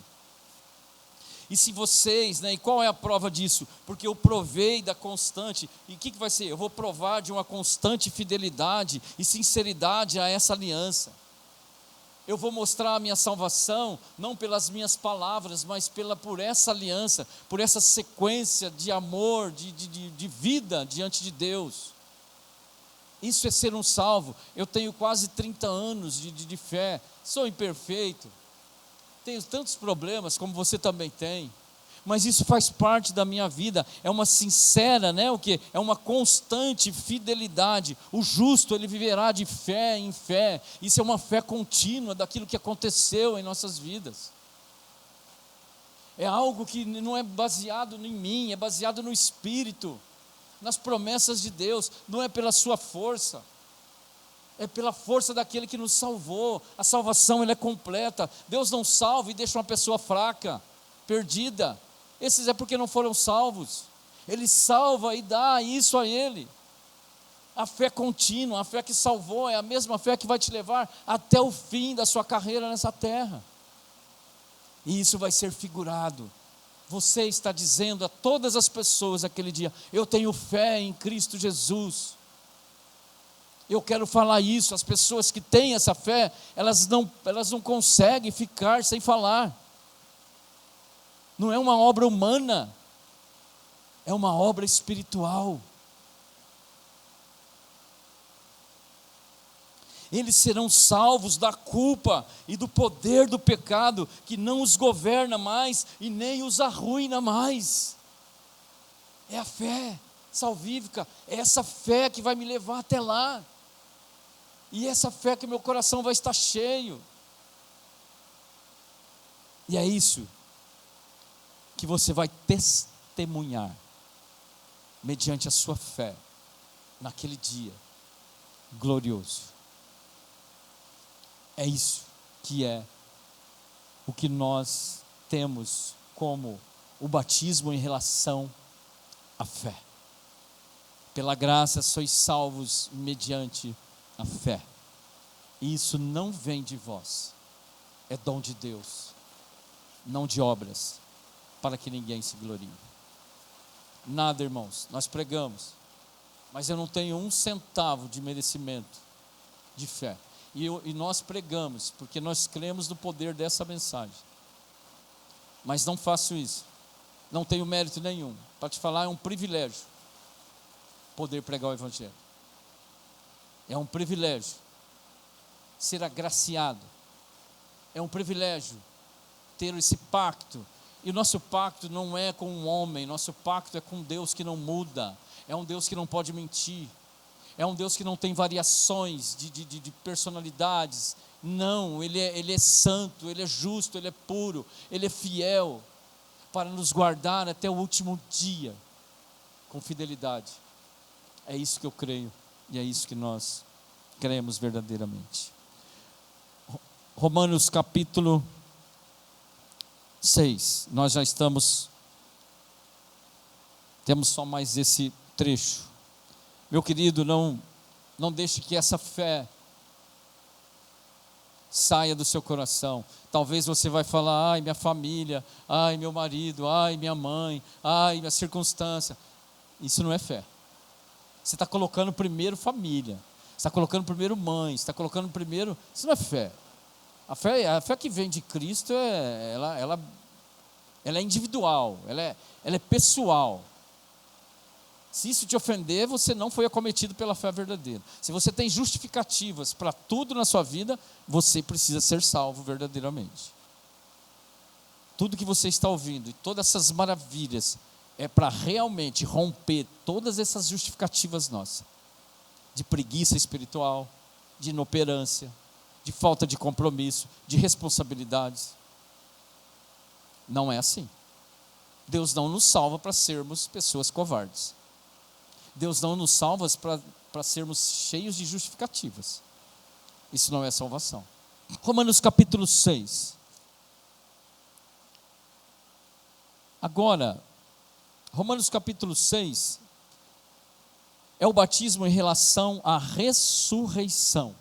E se vocês, né, e qual é a prova disso? Porque eu provei da constante, e o que vai ser? Eu vou provar de uma constante fidelidade e sinceridade a essa aliança. Eu vou mostrar a minha salvação, não pelas minhas palavras, mas por essa aliança, por essa sequência de amor, de vida diante de Deus. Isso é ser um salvo. Eu tenho quase 30 anos de fé, sou imperfeito, tenho tantos problemas como você também tem, mas isso faz parte da minha vida. É uma sincera, né? É uma constante fidelidade. O justo, ele viverá de fé em fé. Isso é uma fé contínua daquilo que aconteceu em nossas vidas. É algo que não é baseado em mim, é baseado no Espírito, nas promessas de Deus. Não é pela sua força, é pela força daquele que nos salvou. A salvação, ela é completa. Deus não salva e deixa uma pessoa fraca, perdida. Esses é porque não foram salvos. Ele salva e dá isso a ele. A fé contínua, a fé que salvou, é a mesma fé que vai te levar até o fim da sua carreira nessa terra. E isso vai ser figurado. Você está dizendo a todas as pessoas aquele dia: eu tenho fé em Cristo Jesus. Eu quero falar isso. As pessoas que têm essa fé, elas não conseguem ficar sem falar. Não é uma obra humana, é uma obra espiritual. Eles serão salvos da culpa e do poder do pecado, que não os governa mais e nem os arruina mais. É a fé salvífica, é essa fé que vai me levar até lá. E essa fé que meu coração vai estar cheio. E é isso que você vai testemunhar, mediante a sua fé, naquele dia glorioso. É isso que é o que nós temos como o batismo em relação à fé. Pela graça sois salvos mediante a fé. E isso não vem de vós, é dom de Deus, não de obras, para que ninguém se glorie. Nada, irmãos, nós pregamos, mas eu não tenho um centavo de merecimento de fé. E nós pregamos, porque nós cremos no poder dessa mensagem. Mas não faço isso, não tenho mérito nenhum. Para te falar, é um privilégio poder pregar o Evangelho. É um privilégio ser agraciado. É um privilégio ter esse pacto. E o nosso pacto não é com um homem, nosso pacto é com Deus que não muda. É um Deus que não pode mentir. É um Deus que não tem variações de personalidades. Não, Ele é santo, Ele é justo, Ele é puro, Ele é fiel para nos guardar até o último dia com fidelidade. É isso que eu creio e é isso que nós cremos verdadeiramente. Romanos capítulo 6, nós já temos só mais esse trecho. Meu querido, não deixe que essa fé saia do seu coração. Talvez você vai falar, ai minha família, ai meu marido, ai minha mãe, ai minha circunstância. Isso não é fé. Você está colocando primeiro família, você está colocando primeiro mãe, você está colocando primeiro, isso não é fé. A fé que vem de Cristo, ela é individual, ela é pessoal. Se isso te ofender, você não foi acometido pela fé verdadeira. Se você tem justificativas para tudo na sua vida, você precisa ser salvo verdadeiramente. Tudo que você está ouvindo e todas essas maravilhas é para realmente romper todas essas justificativas nossas, de preguiça espiritual, de inoperância, de falta de compromisso, de responsabilidades. Não é assim. Deus não nos salva para sermos pessoas covardes. Deus não nos salva para sermos cheios de justificativas. Isso não é salvação. Romanos capítulo 6. Agora, Romanos capítulo 6 é o batismo em relação à ressurreição.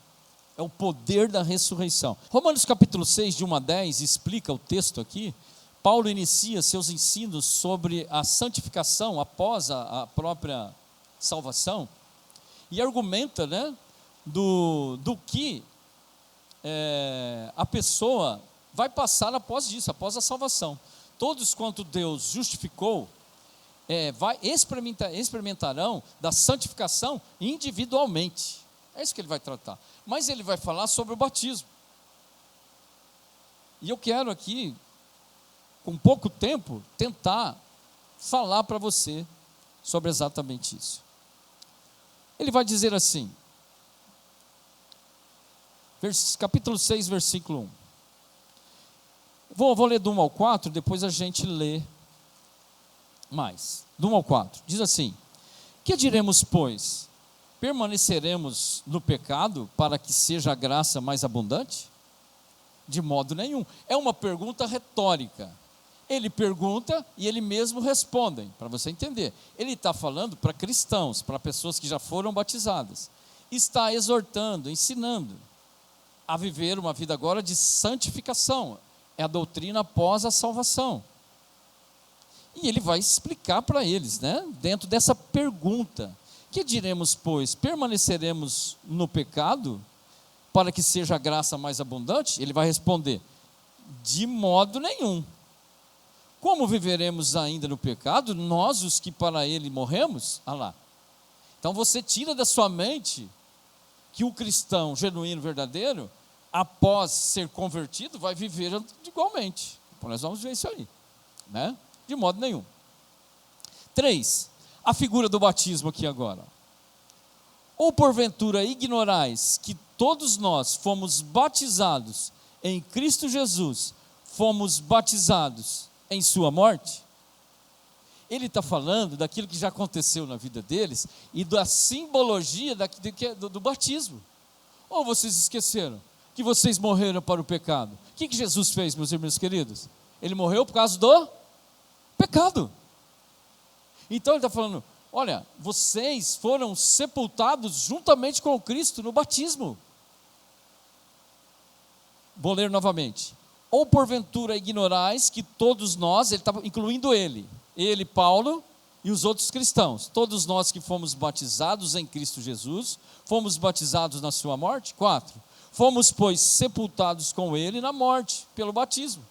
É o poder da ressurreição. Romanos capítulo 6, de 1 a 10, explica o texto aqui. Paulo inicia seus ensinos sobre a santificação após a própria salvação, e argumenta, do que a pessoa vai passar após isso, após a salvação. Todos quanto Deus justificou, experimentarão da santificação individualmente. É isso que ele vai tratar. Mas ele vai falar sobre o batismo. E eu quero aqui, com pouco tempo, tentar falar para você sobre exatamente isso. Ele vai dizer assim, capítulo 6, versículo 1. Vou ler do 1 ao 4, depois a gente lê mais. Do 1 ao 4, diz assim: que diremos, pois? Permaneceremos no pecado para que seja a graça mais abundante? De modo nenhum. É uma pergunta retórica. Ele pergunta e ele mesmo responde, para você entender. Ele está falando para cristãos, para pessoas que já foram batizadas. Está exortando, ensinando a viver uma vida agora de santificação. É a doutrina após a salvação. E ele vai explicar para eles, dentro dessa pergunta. Que diremos, pois? Permaneceremos no pecado para que seja a graça mais abundante? Ele vai responder: de modo nenhum. Como viveremos ainda no pecado, nós os que para ele morremos? Então você tira da sua mente que o cristão genuíno, verdadeiro, após ser convertido, vai viver igualmente. Então nós vamos ver isso aí, de modo nenhum. 3, a figura do batismo aqui agora. Ou porventura ignorais que todos nós fomos batizados em Cristo Jesus, fomos batizados em sua morte? Ele está falando daquilo que já aconteceu na vida deles e da simbologia do batismo. Ou vocês esqueceram que vocês morreram para o pecado? O que Jesus fez, meus irmãos queridos? Ele morreu por causa do pecado. Então ele está falando, olha, vocês foram sepultados juntamente com Cristo no batismo. Vou ler novamente. Ou porventura ignorais que todos nós, ele estava incluindo ele, Paulo e os outros cristãos, todos nós que fomos batizados em Cristo Jesus, fomos batizados na sua morte? 4. Fomos, pois, sepultados com ele na morte, pelo batismo,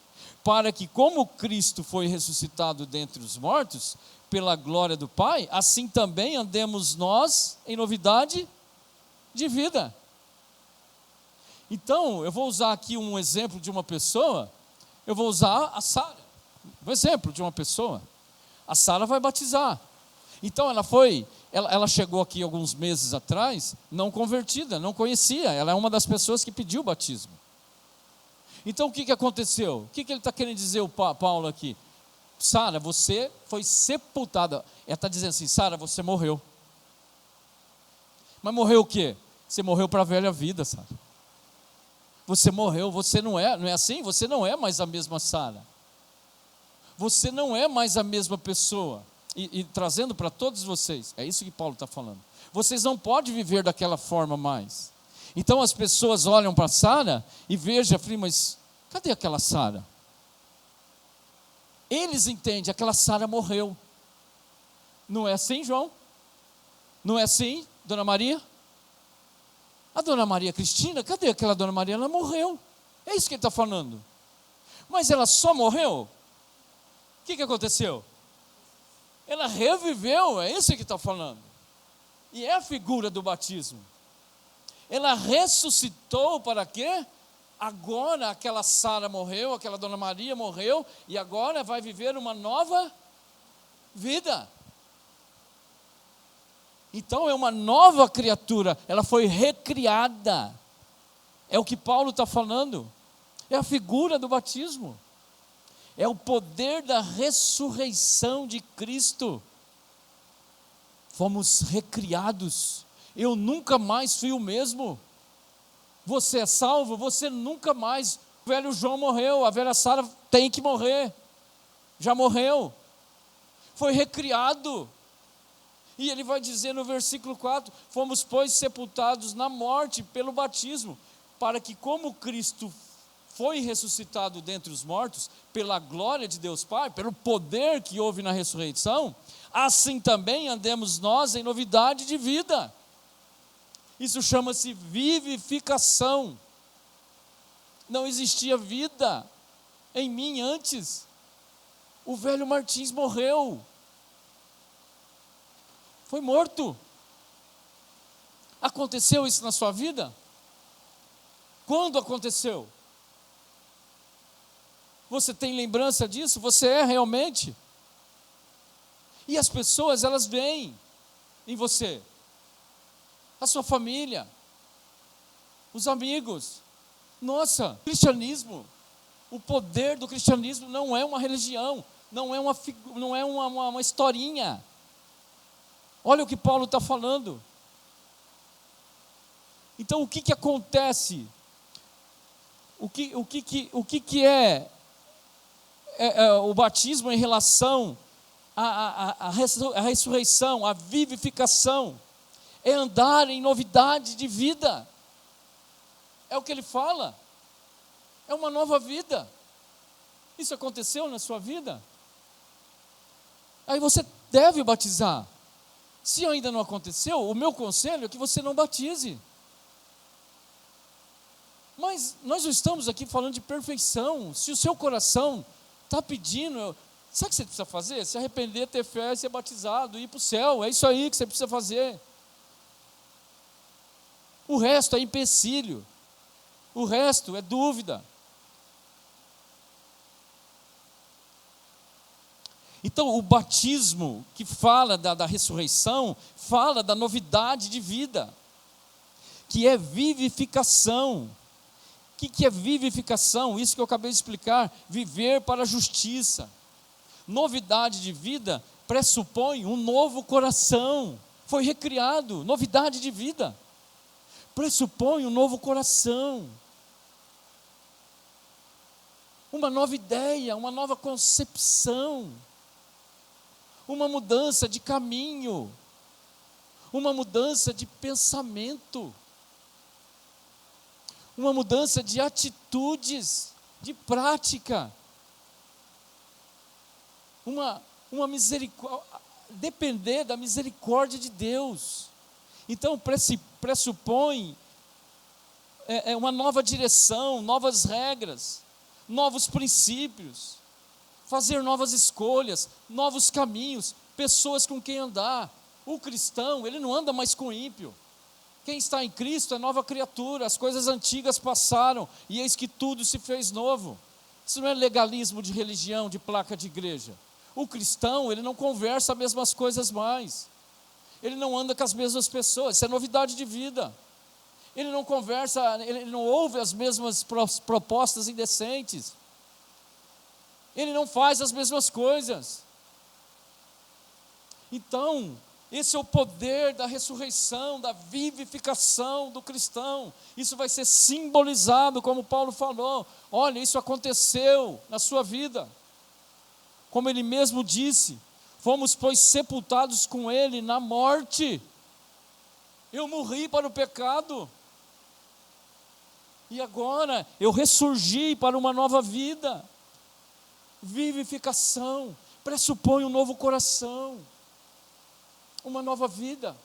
para que, como Cristo foi ressuscitado dentre os mortos, pela glória do Pai, assim também andemos nós em novidade de vida. Então, eu vou usar aqui um exemplo de uma pessoa, eu vou usar a Sara, um exemplo de uma pessoa. A Sara vai batizar. Então, ela chegou aqui alguns meses atrás, não convertida, não conhecia, ela é uma das pessoas que pediu o batismo. Então, o que aconteceu? O que ele está querendo dizer, o Paulo aqui? Sara, você foi sepultada. Ela está dizendo assim, Sara, você morreu. Mas morreu o quê? Você morreu para a velha vida, Sara. Você morreu, você não é assim? Você não é mais a mesma Sara. Você não é mais a mesma pessoa. E trazendo para todos vocês, é isso que Paulo está falando. Vocês não podem viver daquela forma mais. Então as pessoas olham para Sara e vejam, mas cadê aquela Sara? Eles entendem, aquela Sara morreu. Não é assim, João? Não é assim, Dona Maria? A Dona Maria Cristina, cadê aquela Dona Maria? Ela morreu. É isso que ele está falando. Mas ela só morreu? O que aconteceu? Ela reviveu, é isso que está falando. E é a figura do batismo. Ela ressuscitou para quê? Agora aquela Sara morreu, aquela Dona Maria morreu, e agora vai viver uma nova vida. Então é uma nova criatura, ela foi recriada. É o que Paulo está falando. É a figura do batismo. É o poder da ressurreição de Cristo. Fomos recriados. Eu nunca mais fui o mesmo. Você é salvo, você nunca mais. O velho João morreu, a velha Sara tem que morrer. Já morreu. Foi recriado. E ele vai dizer no versículo 4, fomos, pois, sepultados na morte pelo batismo, para que, como Cristo foi ressuscitado dentre os mortos, pela glória de Deus Pai, pelo poder que houve na ressurreição, assim também andemos nós em novidade de vida. Isso chama-se vivificação. Não existia vida em mim antes. O velho Martins morreu. Foi morto. Aconteceu isso na sua vida? Quando aconteceu? Você tem lembrança disso? Você é realmente? E as pessoas, elas veem em você. A sua família. Os amigos. Nossa, cristianismo. O poder do cristianismo não é uma religião. Não é uma historinha. Olha o que Paulo está falando. Então o que acontece? O que é o batismo em relação à ressurreição, à vivificação? É andar em novidade de vida. É o que ele fala. É uma nova vida. Isso aconteceu na sua vida? Aí você deve batizar. Se ainda não aconteceu, o meu conselho é que você não batize. Mas nós não estamos aqui falando de perfeição. Se o seu coração está pedindo, sabe o que você precisa fazer? Se arrepender, ter fé, ser batizado, ir para o céu. É isso aí que você precisa fazer. O resto é empecilho. O resto é dúvida. Então, o batismo que fala da ressurreição, fala da novidade de vida, que é vivificação. O que é vivificação? Isso que eu acabei de explicar, viver para a justiça. Novidade de vida pressupõe um novo coração, foi recriado, novidade de vida. Pressupõe um novo coração. Uma nova ideia, uma nova concepção. Uma mudança de caminho, uma mudança de pensamento, uma mudança de atitudes, de prática, uma misericórdia, depender da misericórdia de Deus. Então pressupõe uma nova direção, novas regras, novos princípios, fazer novas escolhas, novos caminhos, pessoas com quem andar. O cristão, ele não anda mais com ímpio. Quem está em Cristo é nova criatura, as coisas antigas passaram, e eis que tudo se fez novo. Isso não é legalismo de religião, de placa de igreja. O cristão, ele não conversa as mesmas coisas mais. Ele não anda com as mesmas pessoas, isso é novidade de vida. Ele não conversa, ele não ouve as mesmas propostas indecentes. Ele não faz as mesmas coisas. Então, esse é o poder da ressurreição, da vivificação do cristão. Isso vai ser simbolizado, como Paulo falou. Olha, isso aconteceu na sua vida. Como ele mesmo disse, fomos, pois, sepultados com ele na morte. Eu morri para o pecado. E agora eu ressurgi para uma nova vida. Vivificação pressupõe um novo coração, uma nova vida.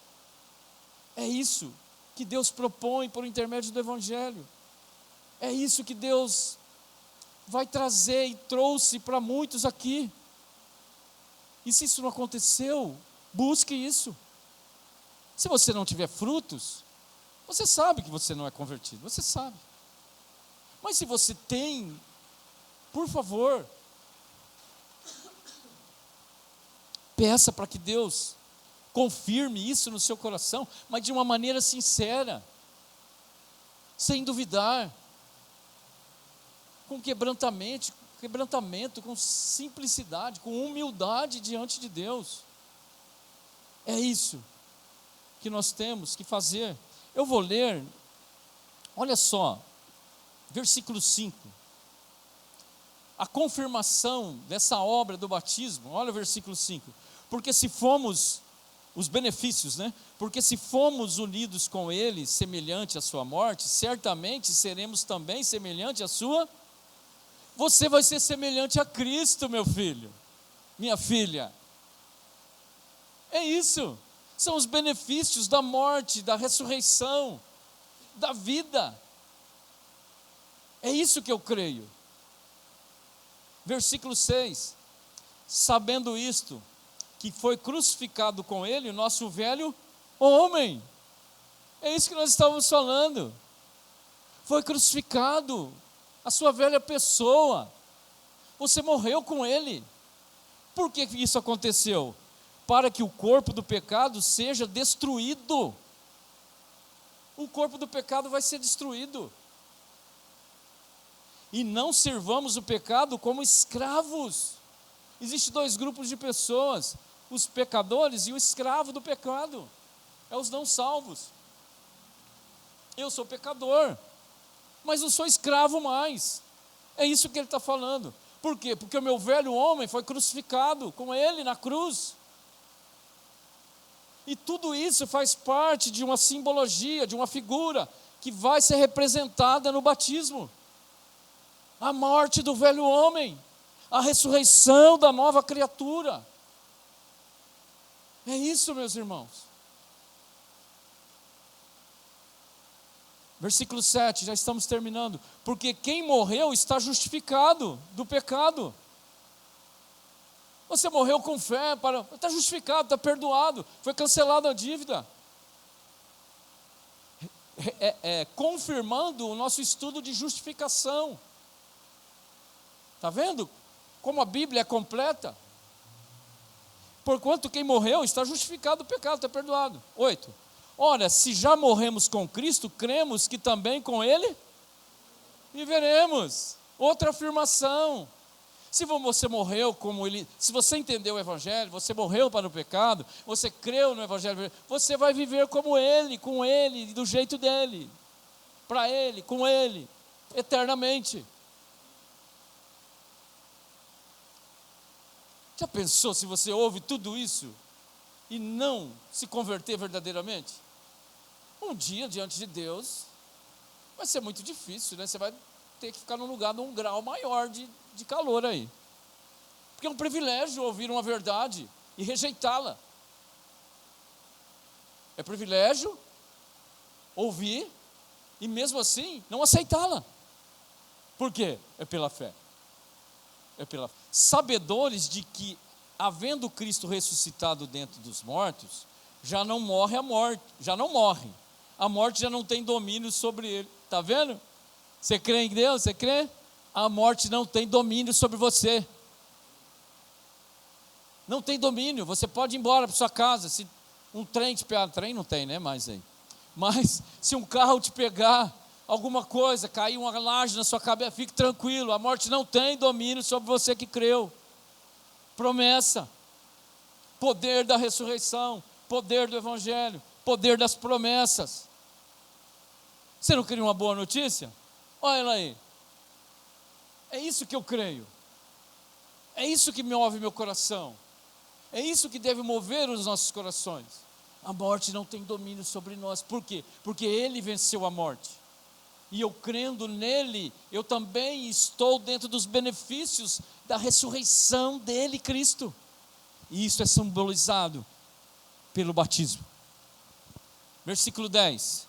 É isso que Deus propõe por intermédio do Evangelho. É isso que Deus vai trazer e trouxe para muitos aqui. E se isso não aconteceu, busque isso. Se você não tiver frutos, você sabe que você não é convertido, você sabe. Mas se você tem, por favor, peça para que Deus confirme isso no seu coração, mas de uma maneira sincera, sem duvidar, com quebrantamento, com simplicidade, com humildade diante de Deus. É isso que nós temos que fazer. Eu vou ler, olha só, versículo 5. A confirmação dessa obra do batismo, olha o versículo 5. Porque se fomos, os benefícios, né? Porque se fomos unidos com ele, semelhante à sua morte, certamente seremos também semelhante à sua. Você vai ser semelhante a Cristo, meu filho, minha filha. É isso, são os benefícios da morte, da ressurreição, da vida. É isso que eu creio. Versículo 6, sabendo isto, que foi crucificado com ele o nosso velho homem. É isso que nós estávamos falando. Foi crucificado a sua velha pessoa. Você morreu com ele. Por que isso aconteceu? Para que o corpo do pecado seja destruído. O corpo do pecado vai ser destruído. E não servamos o pecado como escravos. Existem dois grupos de pessoas: os pecadores e o escravo do pecado. É os não salvos. Eu sou pecador, mas não sou escravo mais. É isso que ele está falando. Por quê? Porque o meu velho homem foi crucificado com ele na cruz. E tudo isso faz parte de uma simbologia, de uma figura que vai ser representada no batismo. A morte do velho homem, a ressurreição da nova criatura. É isso, meus irmãos. Versículo 7, já estamos terminando. Porque quem morreu está justificado do pecado. Você morreu com fé, está justificado, está perdoado, foi cancelada a dívida. Confirmando o nosso estudo de justificação. Está vendo como a Bíblia é completa? Porquanto quem morreu está justificado do pecado, está perdoado. 8. Ora, se já morremos com Cristo, cremos que também com Ele viveremos. Outra afirmação. Se você morreu como Ele, se você entendeu o Evangelho, você morreu para o pecado, você creu no Evangelho, você vai viver como Ele, com Ele, do jeito dEle, para Ele, com Ele, eternamente. Já pensou se você ouve tudo isso e não se converter verdadeiramente? Um dia diante de Deus vai ser muito difícil, né? Você vai ter que ficar num lugar, num grau maior de calor aí. Porque é um privilégio ouvir uma verdade e rejeitá-la. É privilégio ouvir e mesmo assim não aceitá-la. Por quê? É pela fé. Sabedores de que, havendo Cristo ressuscitado dentre dos mortos, já não morre a morte, já não morre. A morte já não tem domínio sobre ele. Está vendo? Você crê em Deus? Você crê? A morte não tem domínio sobre você. Não tem domínio. Você pode ir embora para sua casa. Se um trem te pegar, trem não tem, né? Mais aí. Mas se um carro te pegar, alguma coisa, cair uma laje na sua cabeça, fique tranquilo. A morte não tem domínio sobre você que creu. Promessa. Poder da ressurreição. Poder do evangelho. Poder das promessas. Você não queria uma boa notícia? Olha ela aí. É isso que eu creio. É isso que move meu coração. É isso que deve mover os nossos corações. A morte não tem domínio sobre nós. Por quê? Porque Ele venceu a morte. E eu crendo nele, eu também estou dentro dos benefícios da ressurreição dele, Cristo. E isso é simbolizado pelo batismo. Versículo 10.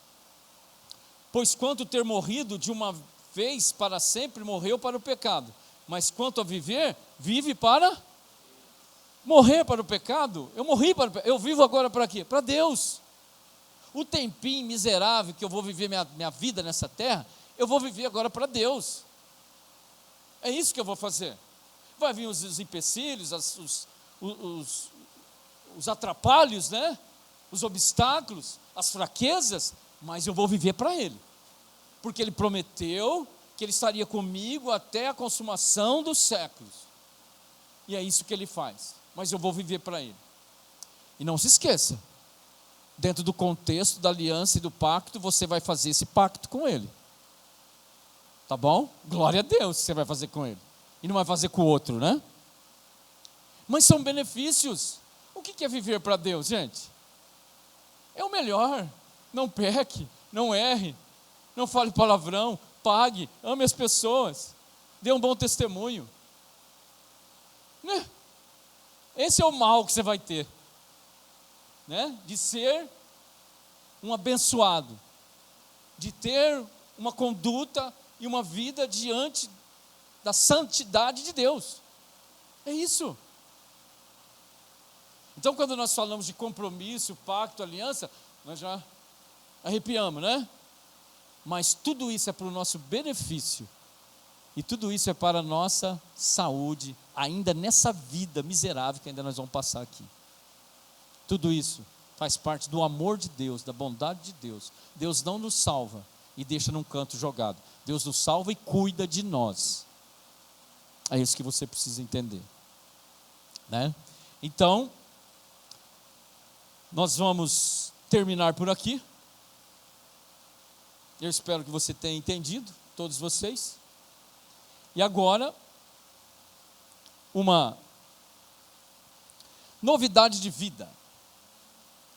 Pois quanto ter morrido de uma vez para sempre, morreu para o pecado. Mas quanto a viver, vive para morrer para o pecado. Eu morri para o pecado. Eu vivo agora para quê? Para Deus. O tempinho miserável que eu vou viver minha vida nessa terra, eu vou viver agora para Deus. É isso que eu vou fazer. Vai vir os empecilhos, os atrapalhos, né? Os obstáculos, as fraquezas, mas eu vou viver para Ele. Porque Ele prometeu que Ele estaria comigo até a consumação dos séculos. E é isso que Ele faz. Mas eu vou viver para Ele. E não se esqueça, dentro do contexto da aliança e do pacto, você vai fazer esse pacto com Ele. Tá bom? Glória a Deus que você vai fazer com Ele. E não vai fazer com o outro, né? Mas são benefícios. O que é viver para Deus, gente? É o melhor. Não peque, não erre, não fale palavrão, pague, ame as pessoas, dê um bom testemunho. Né? Esse é o mal que você vai ter, né? De ser um abençoado, de ter uma conduta e uma vida diante da santidade de Deus. É isso. Então, quando nós falamos de compromisso, pacto, aliança, nós já arrepiamos, né? Mas tudo isso é para o nosso benefício. E tudo isso é para a nossa saúde, ainda nessa vida miserável que ainda nós vamos passar aqui. Tudo isso faz parte do amor de Deus, da bondade de Deus. Deus não nos salva e deixa num canto jogado. Deus nos salva e cuida de nós. É isso que você precisa entender, né? Então, nós vamos terminar por aqui. Eu espero que você tenha entendido, todos vocês. E agora, uma novidade de vida.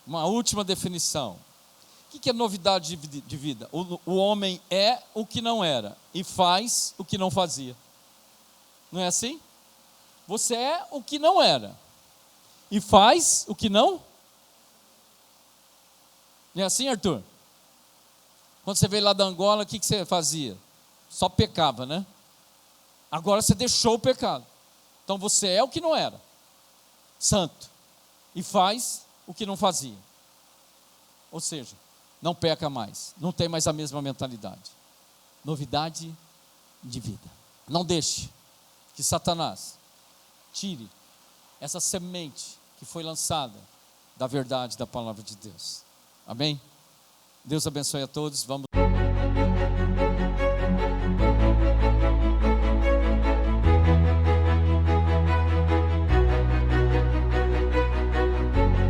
Uma última definição. O que é novidade de vida? O homem é o que não era e faz o que não fazia. Não é assim? Você é o que não era e faz o que não. Não é assim, Arthur? Quando você veio lá da Angola, o que você fazia? Só pecava, né? Agora você deixou o pecado. Então você é o que não era, santo, e faz o que não fazia. Ou seja, não peca mais, não tem mais a mesma mentalidade. Novidade de vida. Não deixe que Satanás tire essa semente que foi lançada da verdade da palavra de Deus. Amém? Deus abençoe a todos. Vamos